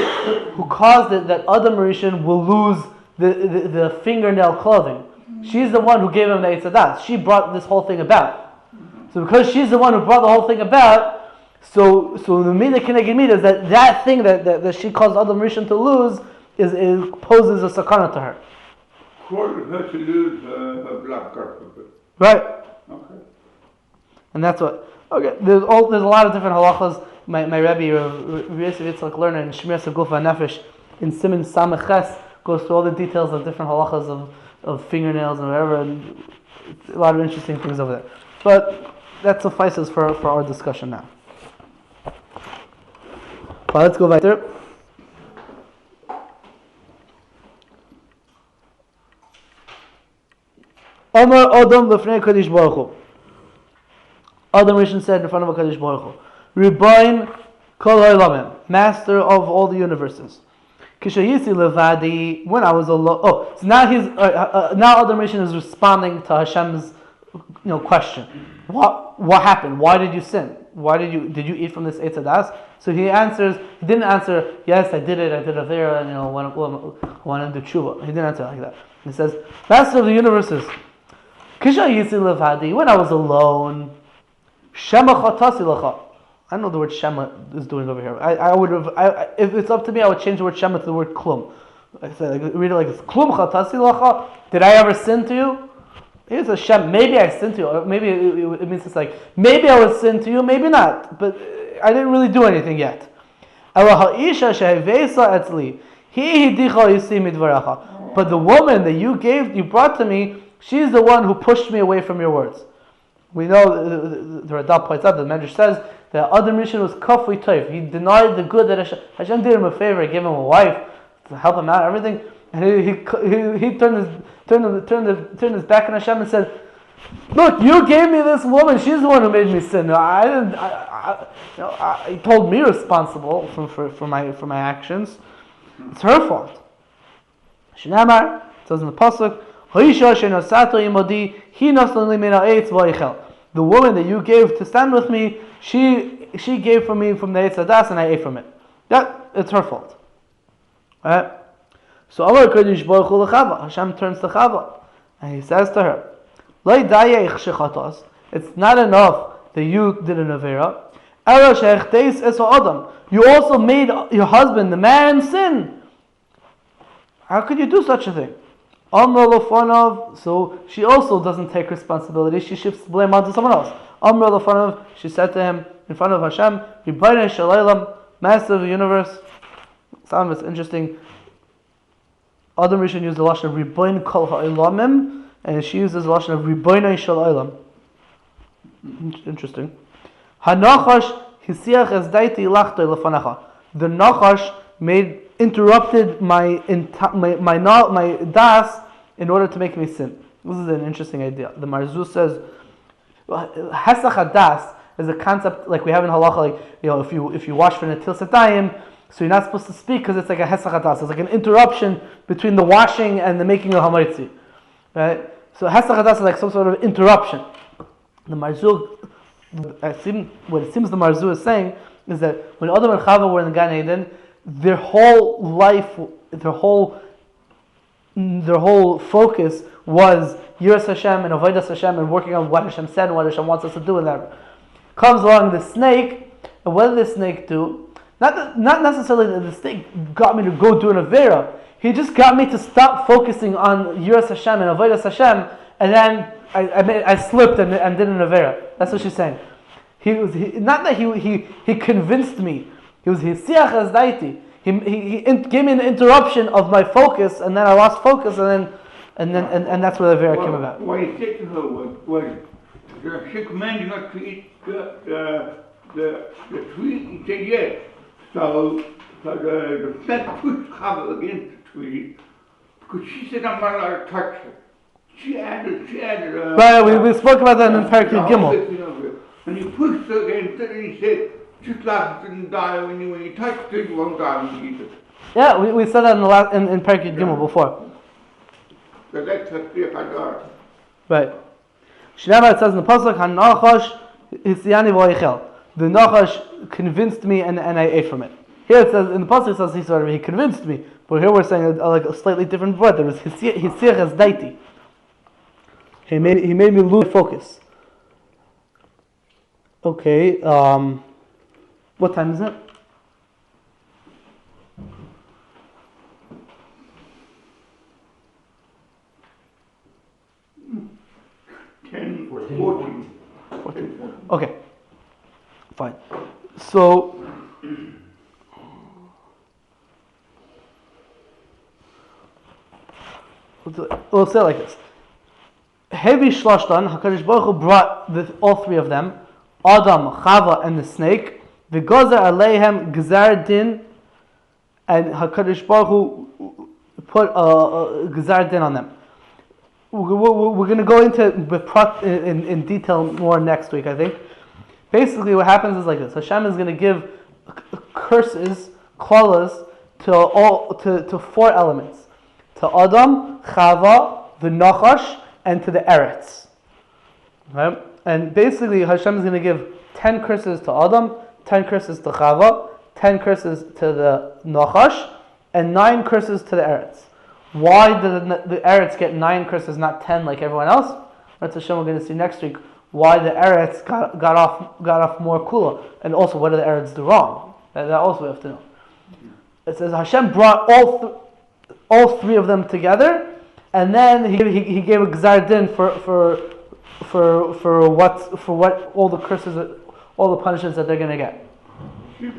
who caused it that Adam Rishon will lose the fingernail clothing. She's the one who gave him the Eitz Hadas. She brought this whole thing about. So because she's the one who brought the whole thing about, so the midah keneged midah is that thing that she caused Adam Rishon to lose is poses a sakana to her. Caused her to lose her blood pressure. Right. Okay. And that's what. Okay. There's a lot of different halachas. My Rebbe, Rav Yosef Yitzchak Lerner in Shmiras of Gufa Nefesh in Siman Samech Ches goes through all the details of different halachas of fingernails and whatever, and a lot of interesting things over there. But that suffices for our discussion now. Well, let's go weiter. Omar Adam b'fnei Kadosh Baruch Hu. Adam Rishon said in front of Kadosh Baruch Hu, Riboin Kol Ha'olamim, Master of all the universes. Kishayisi levadi, when I was alone. Oh, so now now Adam Rishon is responding to Hashem's question. What happened? Why did you sin? Did you eat from this Eitz Hadas? So he didn't answer, yes, I did a vera, and want to do tshuva. He didn't answer like that. He says, Master of the universes, Kishayisi levadi, when I was alone, Shema chatasi lacha. I don't know the word Shema is doing over here. I would have, if it's up to me, I would change the word Shema to the word Klum. I say, read it like this. Klum chatasi lacha. Did I ever sin to you? It's a Shem. Maybe I sinned to you. Or maybe it means it's like, maybe I would sin to you, maybe not. But I didn't really do anything yet. But the woman that you brought to me, she's the one who pushed me away from your words. We know the Radal points out, the Medrash says that Adam Rishon was kafui toif. He denied the good that Hashem did him a favor, gave him a wife to help him out, everything, and he turned his back on Hashem and said, "Look, you gave me this woman. She's the one who made me sin. No, I didn't. He told me responsible for my actions. It's her fault." Shnamar says in the pasuk, the woman that you gave to stand with me, she gave from me from the Eitz Hadas and I ate from it. It's her fault. Right? So Amar Kadosh Baruch Hu l'Chava, Hashem turns to Chava and he says to her, Lo dayeh shechatos. It's not enough that you did an avera. Ela she'echteis es ha'adam. You also made your husband, the man, sin. How could you do such a thing? Amra Lofanov, so she also doesn't take responsibility, she shifts blame onto someone else. Amra Lofanov, she said to him in front of Hashem, Ribono shel olam, Master of the universe. Sound is interesting. Adam Rishon used the lashon of Riboin Kol Ha'olamim, and she uses the lashon of Ribono shel olam. Interesting. Hanachash hisiach es daiti lachtoi lefanacha. The Nachash interrupted my das in order to make me sin. This is an interesting idea. The Marzuz says Hesach das is a concept like we have in halacha, like if you wash for Netil Satayim, so you're not supposed to speak because it's like a Hesach das. It's like an interruption between the washing and the making of Hamaritzi. Right? So Hesach das is like some sort of interruption. The Marzuz, what it seems the Marzuz is saying is that when Adam and Chava were in the Gan Eden, their whole life, their whole focus was Yiras Hashem and Avodas Hashem and working on what Hashem said and what Hashem wants us to do and that. Comes along the snake, and what did the snake do? Not necessarily that the snake got me to go do an Avera. He just got me to stop focusing on Yiras Hashem and Avodas Hashem, and then I slipped and did an Avera. That's what she's saying. Not that he convinced me. He was hisiach as daiti. He gave me an interruption of my focus, and then I lost focus, and that's where the Avera came about. What he said to her was she commanded not to eat the tree. He said yes. So the snake pushed Chava against the tree because she said I'm not allowed to touch her. She added. Right, we spoke about that in Parak Gimel. and he pushed it against it, and he said, just like it didn't die when you touched it, it won't die when you eat it. Yeah, we said that in the last in Perek Yud Gimel before. So that's a clear Hadar. Right. Shneva, it says in the pasuk, "Hanachash hisyani v'oichel." The Nachash convinced me, and I ate from it. Here it says in the pasuk, it says he convinced me, but here we're saying like a slightly different word. There was hisyach daiti. He made me lose focus. Okay. What time is it? 10:14. Okay. Fine. So we'll say it like this. Heavy Shlashtan, HaKadosh Baruch Hu brought all three of them, Adam, Chava, and the snake. V'gozer aleihem gzar din, and HaKadosh Baruch Hu put a gzar din on them. We're going to go into in detail more next week, I think. Basically, what happens is like this: Hashem is going to give curses, klalas, to four elements: to Adam, Chava, the Nachash, and to the Eretz. Right? And basically, Hashem is going to give 10 curses to Adam, 10 curses to Chava, 10 curses to the Nachash, and 9 curses to the Eretz. Why did the Eretz get 9 curses, not 10 like everyone else? That's Hashem we're going to see next week. Why the Eretz got off more kula, and also what did the Eretz do wrong? That also we have to know. It says Hashem brought all three of them together, and then he gave a gzar din for what all the curses, all the punishments that they're going to get. The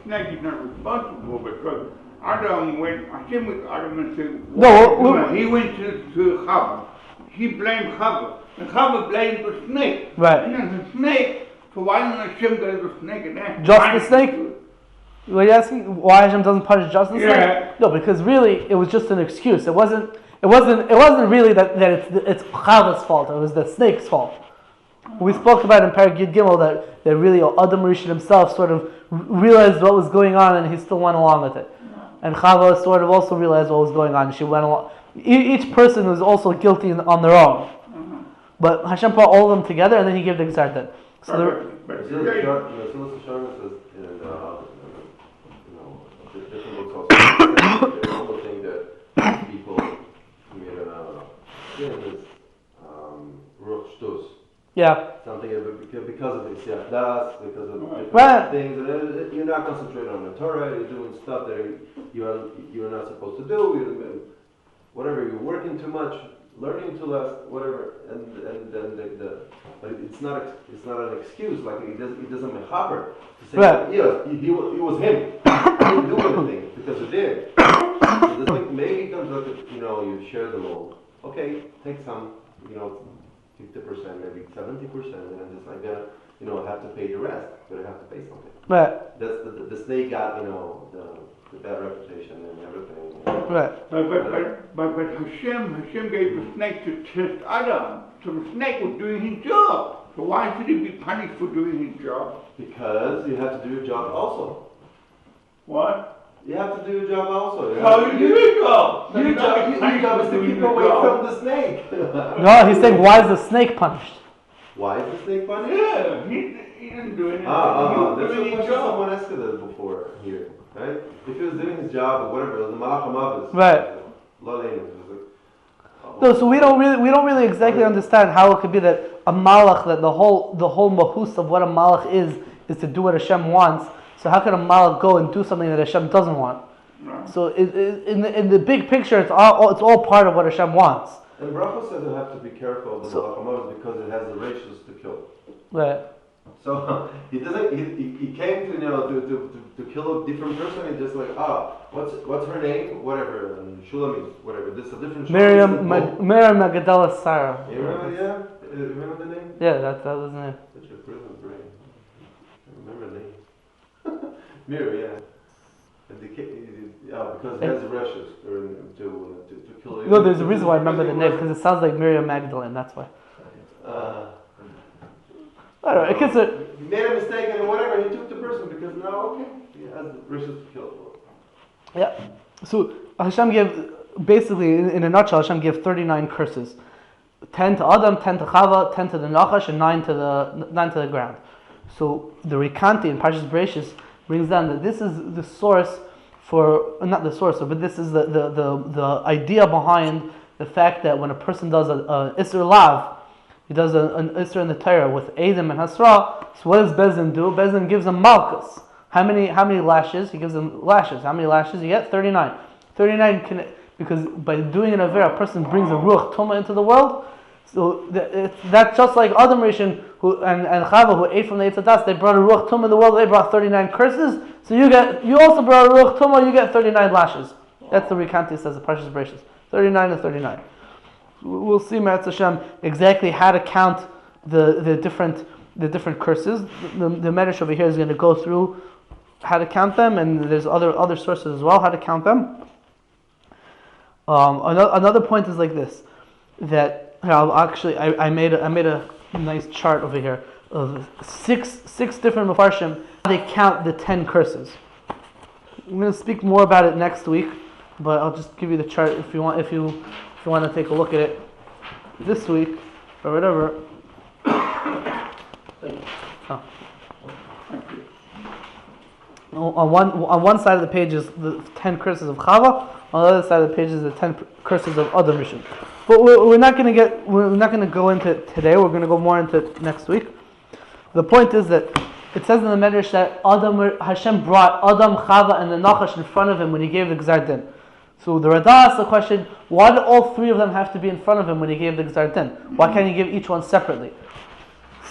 snake is not responsible because Adam went. Hashem with Adam and said, No, he went to Chava. He blamed Chava. And Chava blamed the snake. Right. And then the snake, so why didn't Hashem go to the snake and ask? Just the snake? What are you asking? Why Hashem doesn't punish just the snake? Yeah. No, because really it was just an excuse. It wasn't really that it's Chava's fault. It was the snake's fault. We spoke about in Perek Yud Gimel that really Adam Rishon himself sort of realized what was going on and he still went along with it. And Chava sort of also realized what was going on. She went along. Each person was also guilty on their own. But Hashem put all of them together and then he gave the Gzar Din. So But today, says in different books also, there's one thing that people commit sin is ruch shtus. yeah. Something because of the Havdalah, because of different Right. things, and you're not concentrating on the Torah. You're doing stuff that you're not supposed to do. Whatever, you're working too much, learning too less, whatever, and then but it's not an excuse. Like it doesn't mechaber to say, right. Yeah, he was him. He didn't do anything because he did. So the thing maybe comes up that you share the load. Okay, take some, 50%, maybe 70%, and just like that, have to pay the rest, but I have to pay something. Right. That's the snake got, the bad reputation and everything. Right. But Hashem gave the snake to test Adam. So the snake was doing his job. So why should he be punished for doing his job? Because you have to do your job also. What? You have to do your job also. How you do your job? Your job is to keep away from the snake. No, he's saying why is the snake punished? Why is the snake punished? Yeah, he didn't do anything. That's a question someone asked us before here, right? If he was doing his job or whatever, the Malach HaMavis. Right. No, so we don't really exactly understand how it could be that a malach, that the whole mahus of what a malach is to do what Hashem wants. So how can a malach go and do something that Hashem doesn't want? No. So in the big picture, it's all part of what Hashem wants. And Bracha says you have to be careful of the Malach HaMavis because it has the ratios to kill. Right. So he doesn't. He came to kill a different person. He just like what's her name? Whatever, and Shulamit, whatever. This is a different. Miriam Magdala Sarah. You remember? Yeah. You remember the name? Yeah, that was the name. Such a brilliant brain. I remember the name. Miriam, yeah. Because it has the rashes to kill. No, there's a reason why I remember the name because it sounds like Miriam Magdalene. That's why. I don't know. He made a mistake and whatever, he took the person because now, okay, he has the riches to kill. Yeah. So Hashem gave, basically, in a nutshell, Hashem gave 39 curses. 10 to Adam, 10 to Chava, 10 to the Nachash, and 9 to the ground. So the Rikanti in Parshas Bereshis brings down that this is the source for, not the source, but this is the idea behind the fact that when a person does a Isser Lav, he does an Isser in the Torah with Edom and Hasra, so what does Bezdin do? Bezdin gives him Malchus. How many lashes? He gives them lashes. How many lashes you get? 39. 39 can, because by doing an Avera, a person brings a Ruach Tumah into the world. So that's just like Adam Rishon and Chava who ate from the Eitz Hadas, they brought a Ruach Tumah in the world, they brought 39 curses. So you also brought a Ruach Tumah, you get 39 lashes. That's the Rikanti says, the Parshas Bereshis. 39 and 39. We'll see, Me'etz Hashem, exactly how to count the different curses. The Medrash over here is going to go through how to count them, and there's other sources as well, how to count them. Another point is like this, that I made a nice chart over here of six different Mefarshim. They count the 10 curses. I'm going to speak more about it next week, but I'll just give you the chart if you want to take a look at it this week or whatever. Oh. On one side of the page is the 10 curses of Chava. On the other side of the page is the 10 curses of Adam Rishon. But we're not going to go into it today. We're going to go more into it next week. The point is that it says in the Medrash that Hashem brought Adam, Chava, and the Nachash in front of him when he gave the Gzar Din. So the Radah asks the question, why did all three of them have to be in front of him when he gave the Gzar Din? Why can't he give each one separately?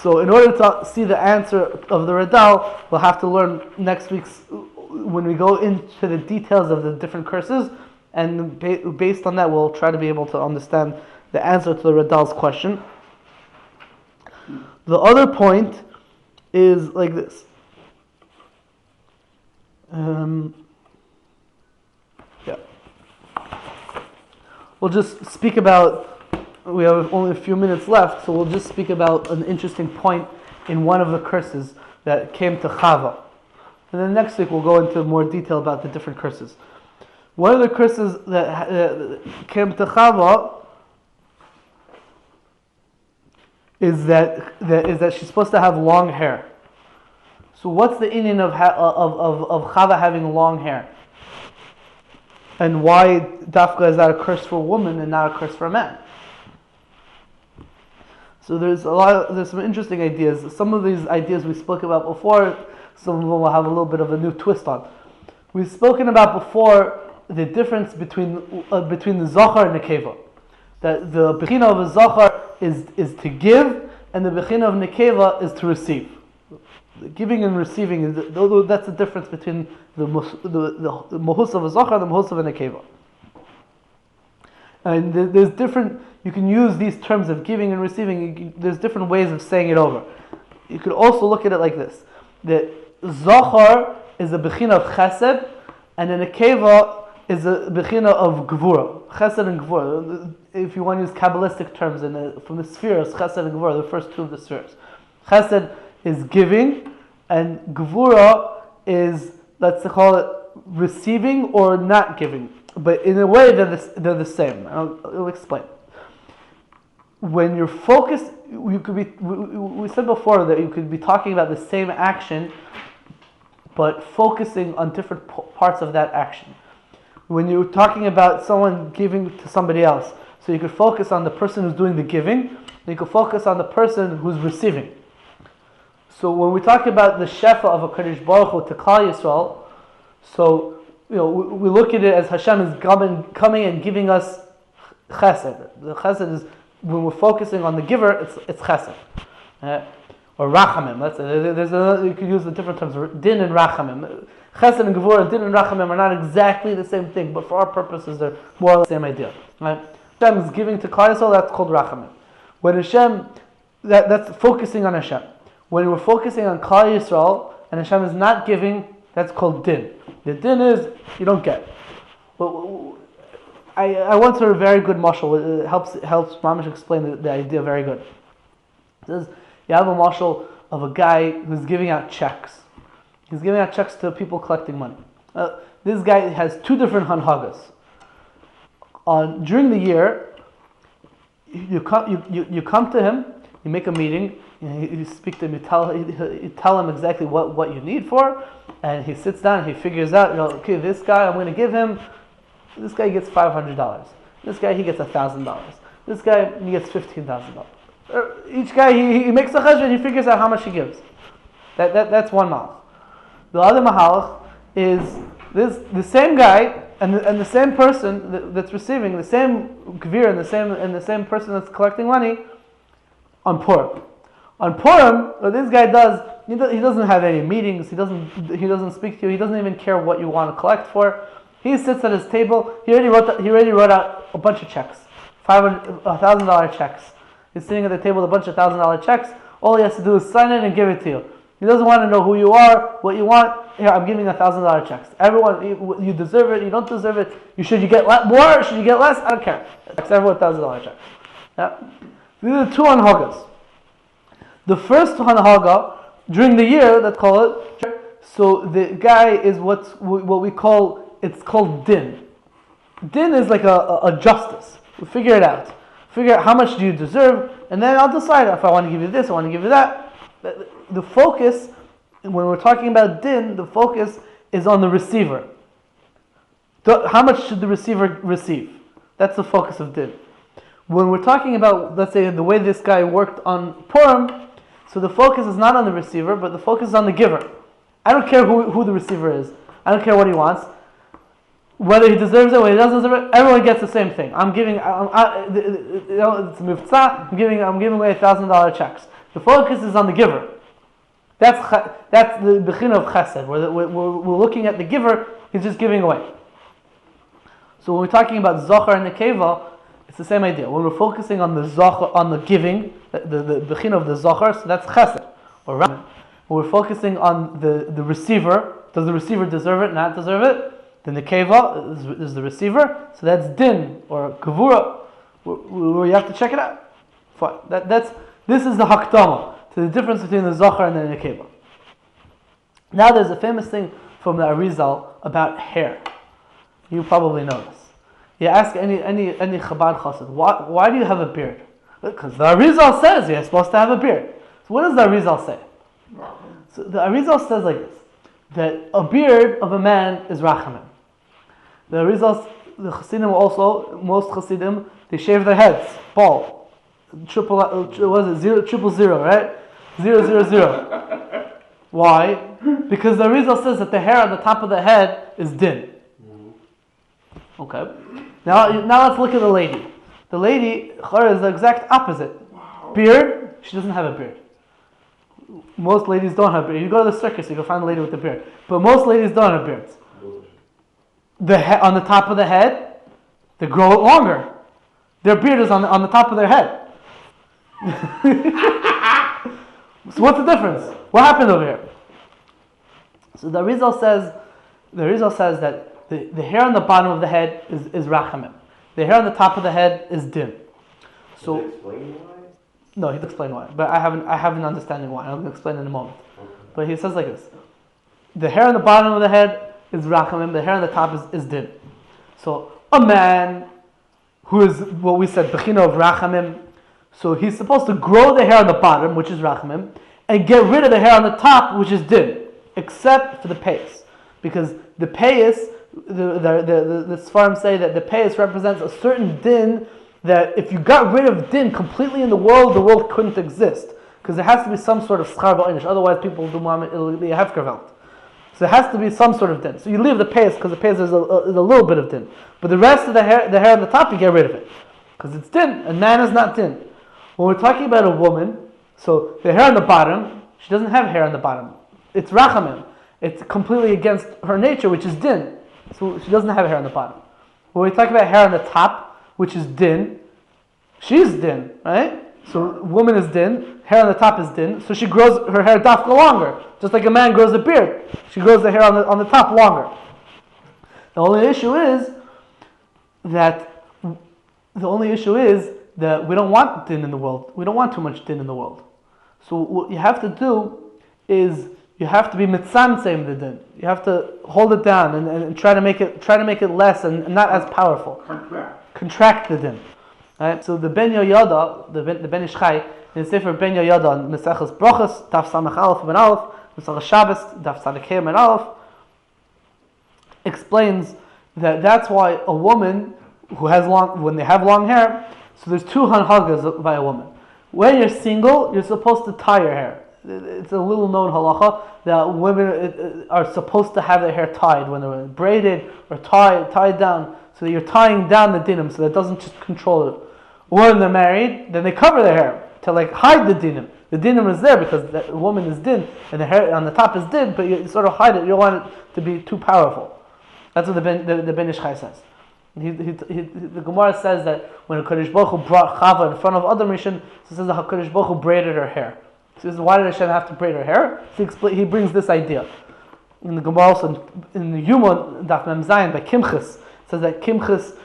So in order to see the answer of the Radah, we'll have to learn next week's, when we go into the details of the different curses, and based on that we'll try to be able to understand the answer to the Radal's question. The other point is like this. We'll just speak about, we have only a few minutes left, so we'll just speak about an interesting point in one of the curses that came to Chava. And then next week we'll go into more detail about the different curses. One of the curses that came to Chava is that she's supposed to have long hair. So what's the inyan of Chava having long hair? And why Dafka is that a curse for a woman and not a curse for a man? So there's some interesting ideas. Some of these ideas we spoke about before, some of them will have a little bit of a new twist on. We've spoken about before the difference between the Zohar and the Nekeva. That the Bechina of a Zohar is to give, and the Bechina of Nekeva is to receive. Giving and receiving, that's the difference between the Mohus of a Zohar and the Mohus of a Nekeva. And there's different, you can use these terms of giving and receiving, there's different ways of saying it over. You could also look at it like this, that Zohar is a Bechina of Chesed, and a Nekeva is a Bechina of Gvura. Chesed and Gvura. If you want to use Kabbalistic terms, from the spheres, Chesed and Gvura, the first two of the spheres. Chesed is giving, and Gvura is, let's call it, receiving or not giving. But in a way, they're the same. I'll explain. When you're focused, we said before that you could be talking about the same action, but focusing on different parts of that action. When you're talking about someone giving to somebody else, so you could focus on the person who's doing the giving, and you could focus on the person who's receiving. So when we talk about the shefa of a Kadosh Baruch Hu to Klal Yisrael, so we look at it as Hashem is coming and giving us chesed. The chesed is, when we're focusing on the giver, it's chesed. Or rachamim. Let's say you could use the different terms, din and rachamim. Chesed and gevurah, din and rachamim are not exactly the same thing, but for our purposes, they're more or less the same idea. Right? Hashem is giving to Klal Yisrael, that's called rachamim. When Hashem, that's focusing on Hashem. When we're focusing on Klal Yisrael and Hashem is not giving, that's called din. The din is you don't get. Well, I once heard a very good mashal. It helps Mamish explain the idea very good. It says you have a mashal of a guy who's giving out checks. He's giving out checks to people collecting money. This guy has two different hanhagas. During the year, you come to him, you make a meeting, you speak to him, you tell him exactly what you need for, and he sits down and he figures out, okay, this guy I'm going to give him, this guy gets $500. This guy, he gets $1,000. This guy, he gets $15,000. Each guy, he makes a cheshbon, he figures out how much he gives. That's one mahalach. The other mahalach is the same guy and the same person that's receiving, the same gvir and the same person that's collecting money on Purim. On Purim, what this guy does, he doesn't have any meetings. He doesn't speak to you. He doesn't even care what you want to collect for. He sits at his table. He already wrote out a bunch of checks, $1,000 checks. He's sitting at the table with a bunch of $1,000 checks. All he has to do is sign it and give it to you. He doesn't want to know who you are, what you want. Here, I'm giving $1,000 checks. Everyone, you deserve it. You don't deserve it. Should you get more? Should you get less? I don't care. Everyone $1,000 checks. Yeah. These are the two hanhagas. The first hanhaga during the year, let's call it. So the guy is what we call. It's called din. Din is like a justice. We figure it out. Figure out how much do you deserve, and then I'll decide if I want to give you this, I want to give you that. The focus, when we're talking about din, the focus is on the receiver. How much should the receiver receive? That's the focus of din. When we're talking about, let's say, the way this guy worked on Purim, so the focus is not on the receiver, but the focus is on the giver. I don't care who the receiver is. I don't care what he wants. Whether he deserves it, whether he doesn't deserve it, everyone gets the same thing. I'm giving, it's a mitzvah, I'm giving away $1,000 checks. The focus is on the giver. That's the bechin of chesed. We're looking at the giver, he's just giving away. So when we're talking about zochar and nekeva, it's the same idea. When we're focusing on the zochar, on the giving, the bechin of the zochar, so that's chesed, or rahman. When we're focusing on the receiver, does the receiver deserve it, not deserve it? Then the keva is the receiver, so that's din or kavura, where you have to check it out. Fine. This is the hakdama to the difference between the zachar and the nekeva. Now there's a famous thing from the Arizal about hair. You probably know this. You ask any Chabad chassid, why do you have a beard? Because the Arizal says you're supposed to have a beard. So what does the Arizal say? So the Arizal says like this, that a beard of a man is rachamim. The Arizal, the Chassidim also, most Chassidim, they shave their heads, bald. Triple zero, right? 000. Why? Because the Arizal says that the hair on the top of the head is din. Okay. Now let's look at the lady. The lady, her is the exact opposite. Beard, she doesn't have a beard. Most ladies don't have beards. You go to the circus, you can find a lady with a beard. But most ladies don't have beards. On the top of the head, they grow it longer. Their beard is on the top of their head. So what's the difference? What happened over here? So the Arizal says that the hair on the bottom of the head is rachamim. The hair on the top of the head is din. So Does it explain why? no, he'll explain why. But I have an understanding why. I'm going to explain in a moment. Okay. But he says like this: the hair on the bottom of the head is rachamim. The hair on the top is din. So a man who is what we said bechina of rachamim, so he's supposed to grow the hair on the bottom, which is rachamim, and get rid of the hair on the top, which is din, except for the payas, because the payas, the Sfarim say that the payas represents a certain din that if you got rid of din completely in the world couldn't exist, because there has to be some sort of schar v'onish, otherwise people do mu'amad, it'll be a hefkervelt. So there has to be some sort of din. So you leave the payas because the payas is a little bit of din, but the rest of the hair on the top you get rid of it, because it's din, and man is not din. When we're talking about a woman, so the hair on the bottom, she doesn't have hair on the bottom. It's rachamim. It's completely against her nature, which is din. So she doesn't have hair on the bottom. When we talk about hair on the top, which is din, she's din, right? So woman is din, hair on the top is din, so she grows her hair dafka longer. Just like a man grows a beard. She grows the hair on the top longer. The only issue is that we don't want din in the world. We don't want too much din in the world. So what you have to do is you have to be mitzamtzem the din. You have to hold it down and try to make it less and not as powerful. Contract the din. Right? So the Ben Yoyada, the Ben Ish Chai, in the Sefer Ben Yoyada on Meseches Brachos, Daf Samach Aleph Ben Aleph, Meseches Shabbos, Daf Samach Hey Ben Aleph, explains that that's why a woman who has when they have long hair, so there's two hanhagas by a woman. When you're single, you're supposed to tie your hair. It's a little known halacha that women are supposed to have their hair tied when they're braided or tied down, so that you're tying down the dinim so that it doesn't just control it. When they're married, then they cover their hair to hide the dinim. The dinim is there because the woman is din and the hair on the top is din, but you sort of hide it. You don't want it to be too powerful. That's what the Ben Ish Chai says. The Gemara says that when HaKadosh Baruch Hu brought Chava in front of Adam Rishon, it says that HaKadosh Baruch Hu braided her hair. He says, why did Hashem have to braid her hair? He brings this idea. In the Gemara also, in the Yuma, Daf Mem Zayin, by Kimchis, it says that Kimchis,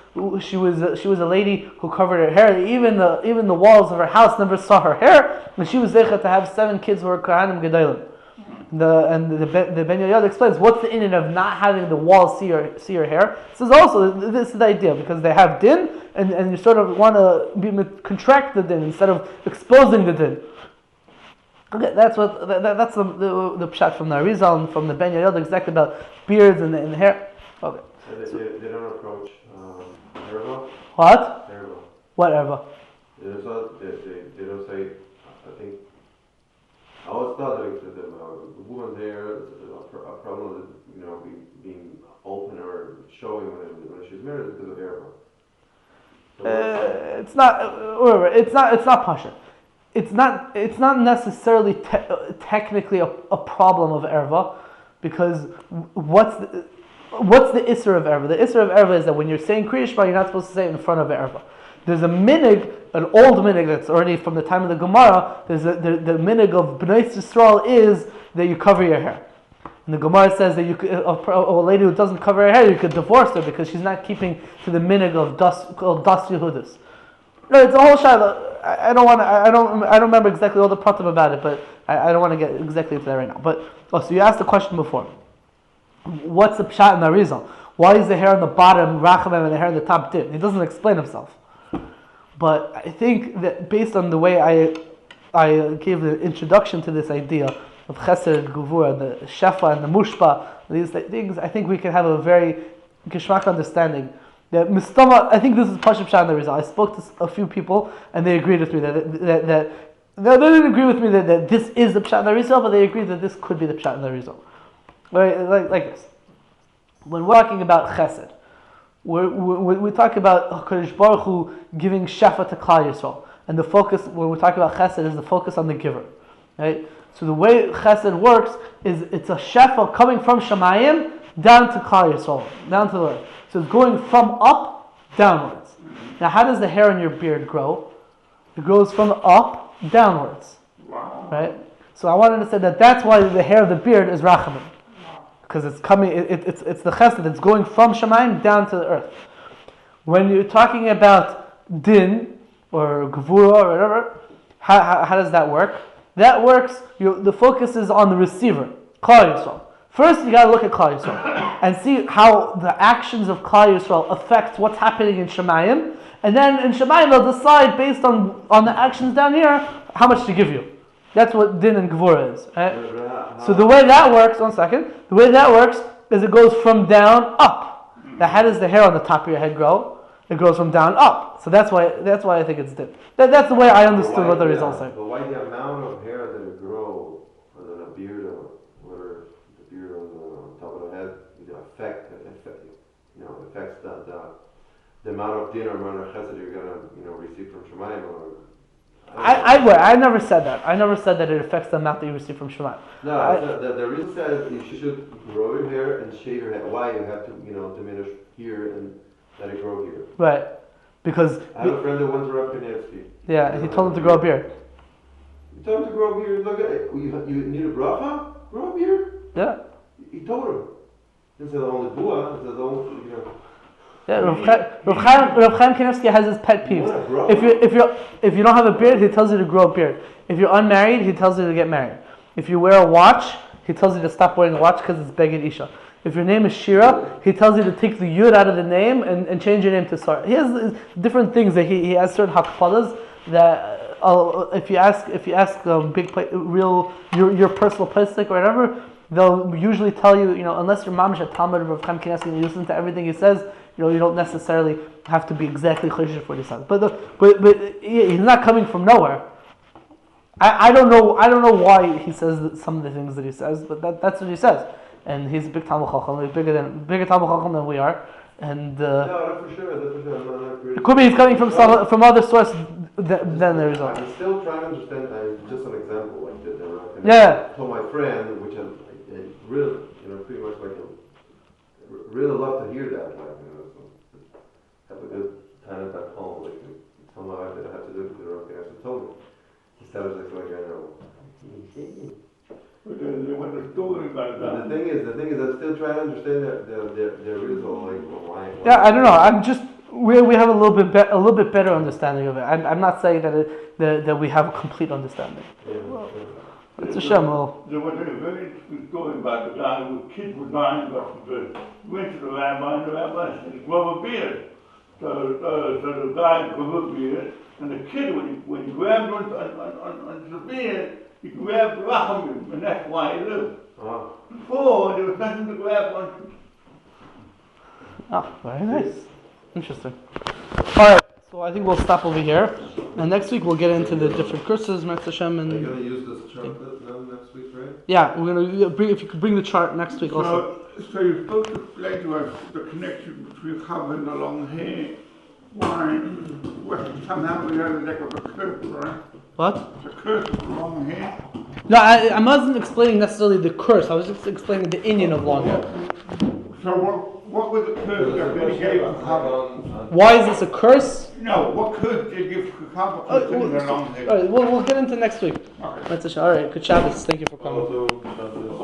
she was a lady who covered her hair. Even the walls of her house never saw her hair, and she was zeichet to have 7 kids who were Kohanim Gedolim. The Ben Yoyad explains what's the inyan of not having the walls see your hair. It says also this is the idea because they have din and you sort of want to contract the din instead of exposing the din. Okay, that's the pshat from the Arizal and from the Ben Yoyad exactly about beards and the hair. Okay. So they don't approach Erva? What? Erva. What Erva? They don't say, I think, it's not like the woman's hair is a problem of being open or showing when she's married because of Erva. It's not pasha. It's not necessarily technically a problem of erva, because what's the isser of erva? The isser of erva is that when you're saying Kriya Shema, you're not supposed to say it in front of erva. There's a minig, an old minig that's already from the time of the Gemara. The minig of Bnei Yisrael is that you cover your hair. And the Gemara says that a lady who doesn't cover her hair, you could divorce her because she's not keeping to the minig of called das Yehudis. No, it's a whole shayla. I don't remember exactly all the pratim about it, but I don't want to get exactly into that right now. But so you asked the question before. What's the pshat in the Arizal? Why is the hair on the bottom rachamim and the hair on the top din? He doesn't explain himself. But I think that based on the way I gave the introduction to this idea of chesed, gevura, the shefa and the mushpa, these things, I think we can have a very geshmak understanding. That mistama, I think this is Pashut Pshat in the Arizal. I spoke to a few people and they agreed with me that they didn't agree with me that this is the Pshat in the Arizal, but they agreed that this could be the Pshat in the Arizal. Right, like this. When we're talking about chesed, we talk about HaKadosh Baruch Hu giving shefa to Klal Yisrael, and the focus when we talk about chesed is the focus on the giver, right? So the way chesed works is it's a shefa coming from Shamayim down to Klal Yisrael, down to the earth. So it's going from up downwards. Now, how does the hair on your beard grow? It grows from up downwards, right? So I wanted to say that's why the hair of the beard is rachamim. Because it's coming, it's the chesed that's going from Shamayim down to the earth. When you're talking about din or gevura or whatever, how does that work? That works. The focus is on the receiver, Klal Yisrael. First, you got to look at Klal Yisrael and see how the actions of Klal Yisrael affect what's happening in Shamayim, and then in Shamayim they'll decide based on the actions down here how much to give you. That's what din and gevura is. Right? So the way that works, the way that works is it goes from down up. Now, how does the hair on the top of your head grow? It grows from down up. So that's why I think it's din. That's the way I understood what the results are. But why the amount of hair that it grows, or the beard, or whatever, the beard on the top of the head, affects the amount of din or amount of chesed you're gonna receive from Shemayim or. I never said that. I never said that it affects the amount that you receive from Shemayim. No, the reason says you should grow your hair and shave your head. Why you have to, diminish here and let it grow here. Right. Because I have a friend that went to Rav Kanevsky. Yeah, he told him to grow a beard. He told him to grow a beard. Look at it. You need a bracha? Grow a beard? Yeah. He told him. He said only bua. He said only, Yeah, Rav Chaim Kanievsky has his pet peeves. If you don't have a beard, he tells you to grow a beard. If you're unmarried, he tells you to get married. If you wear a watch, he tells you to stop wearing a watch because it's Beged Isha. If your name is Shira, he tells you to take the Yud out of the name and change your name to Sarah. He has different things that he has certain hakfalas that if you ask your personal pasuk or whatever, they'll usually tell you, unless you're mamish a Talmud of Rav Chaim Kanievsky and you listen to everything he says, you don't necessarily have to be exactly choshesh for what he says. But he's not coming from nowhere. I don't know why he says some of the things that he says, but that's what he says. And he's a big Talmud Chacham, bigger Talmud Chacham than we are. And no, for sure. It could be he's coming from other source than the result. I'm still trying to understand. Just an example like that. And Yeah. I told my friend, which I really, pretty much like, really love to hear that. Like, so have a good time back home. Like, tell my wife that I have to do it. He told me. He started like I know. But what the story about that. The thing is, I'm still trying to understand their result. Like, why? Yeah, I don't know. We have a little bit better understanding of it. I'm not saying that we have a complete understanding. Yeah, It's a Hashem. There was a very interesting story about the guy whose kid was dying, went to the rabbi, and the rabbi said, grow a beard. So the guy grew a beard, and the kid, when he grabbed onto the beard, he grabbed Rachamim, and that's why he lived. Before, there was nothing to grab onto. Oh, very nice. Interesting. Alright, so I think we'll stop over here. And next week we'll get into the different curses, Mitzvos Hashem, and... Are you going to use this chart now next week, right? Yeah, we're going to bring, if you could bring the chart next week also. So you're supposed to explain to us the connection between having the long hair, wine, somehow we have like a curse, right? What? The curse of long hair. No, I wasn't explaining necessarily the curse, I was just explaining the Indian of long hair. So what was the curse that they gave to Chava? Why is this a curse? No, what curse did they give to Chava for putting the long hair? Alright, we'll get into next week. Okay. That's a Alright, good Shabbos. Thank you for coming. Also,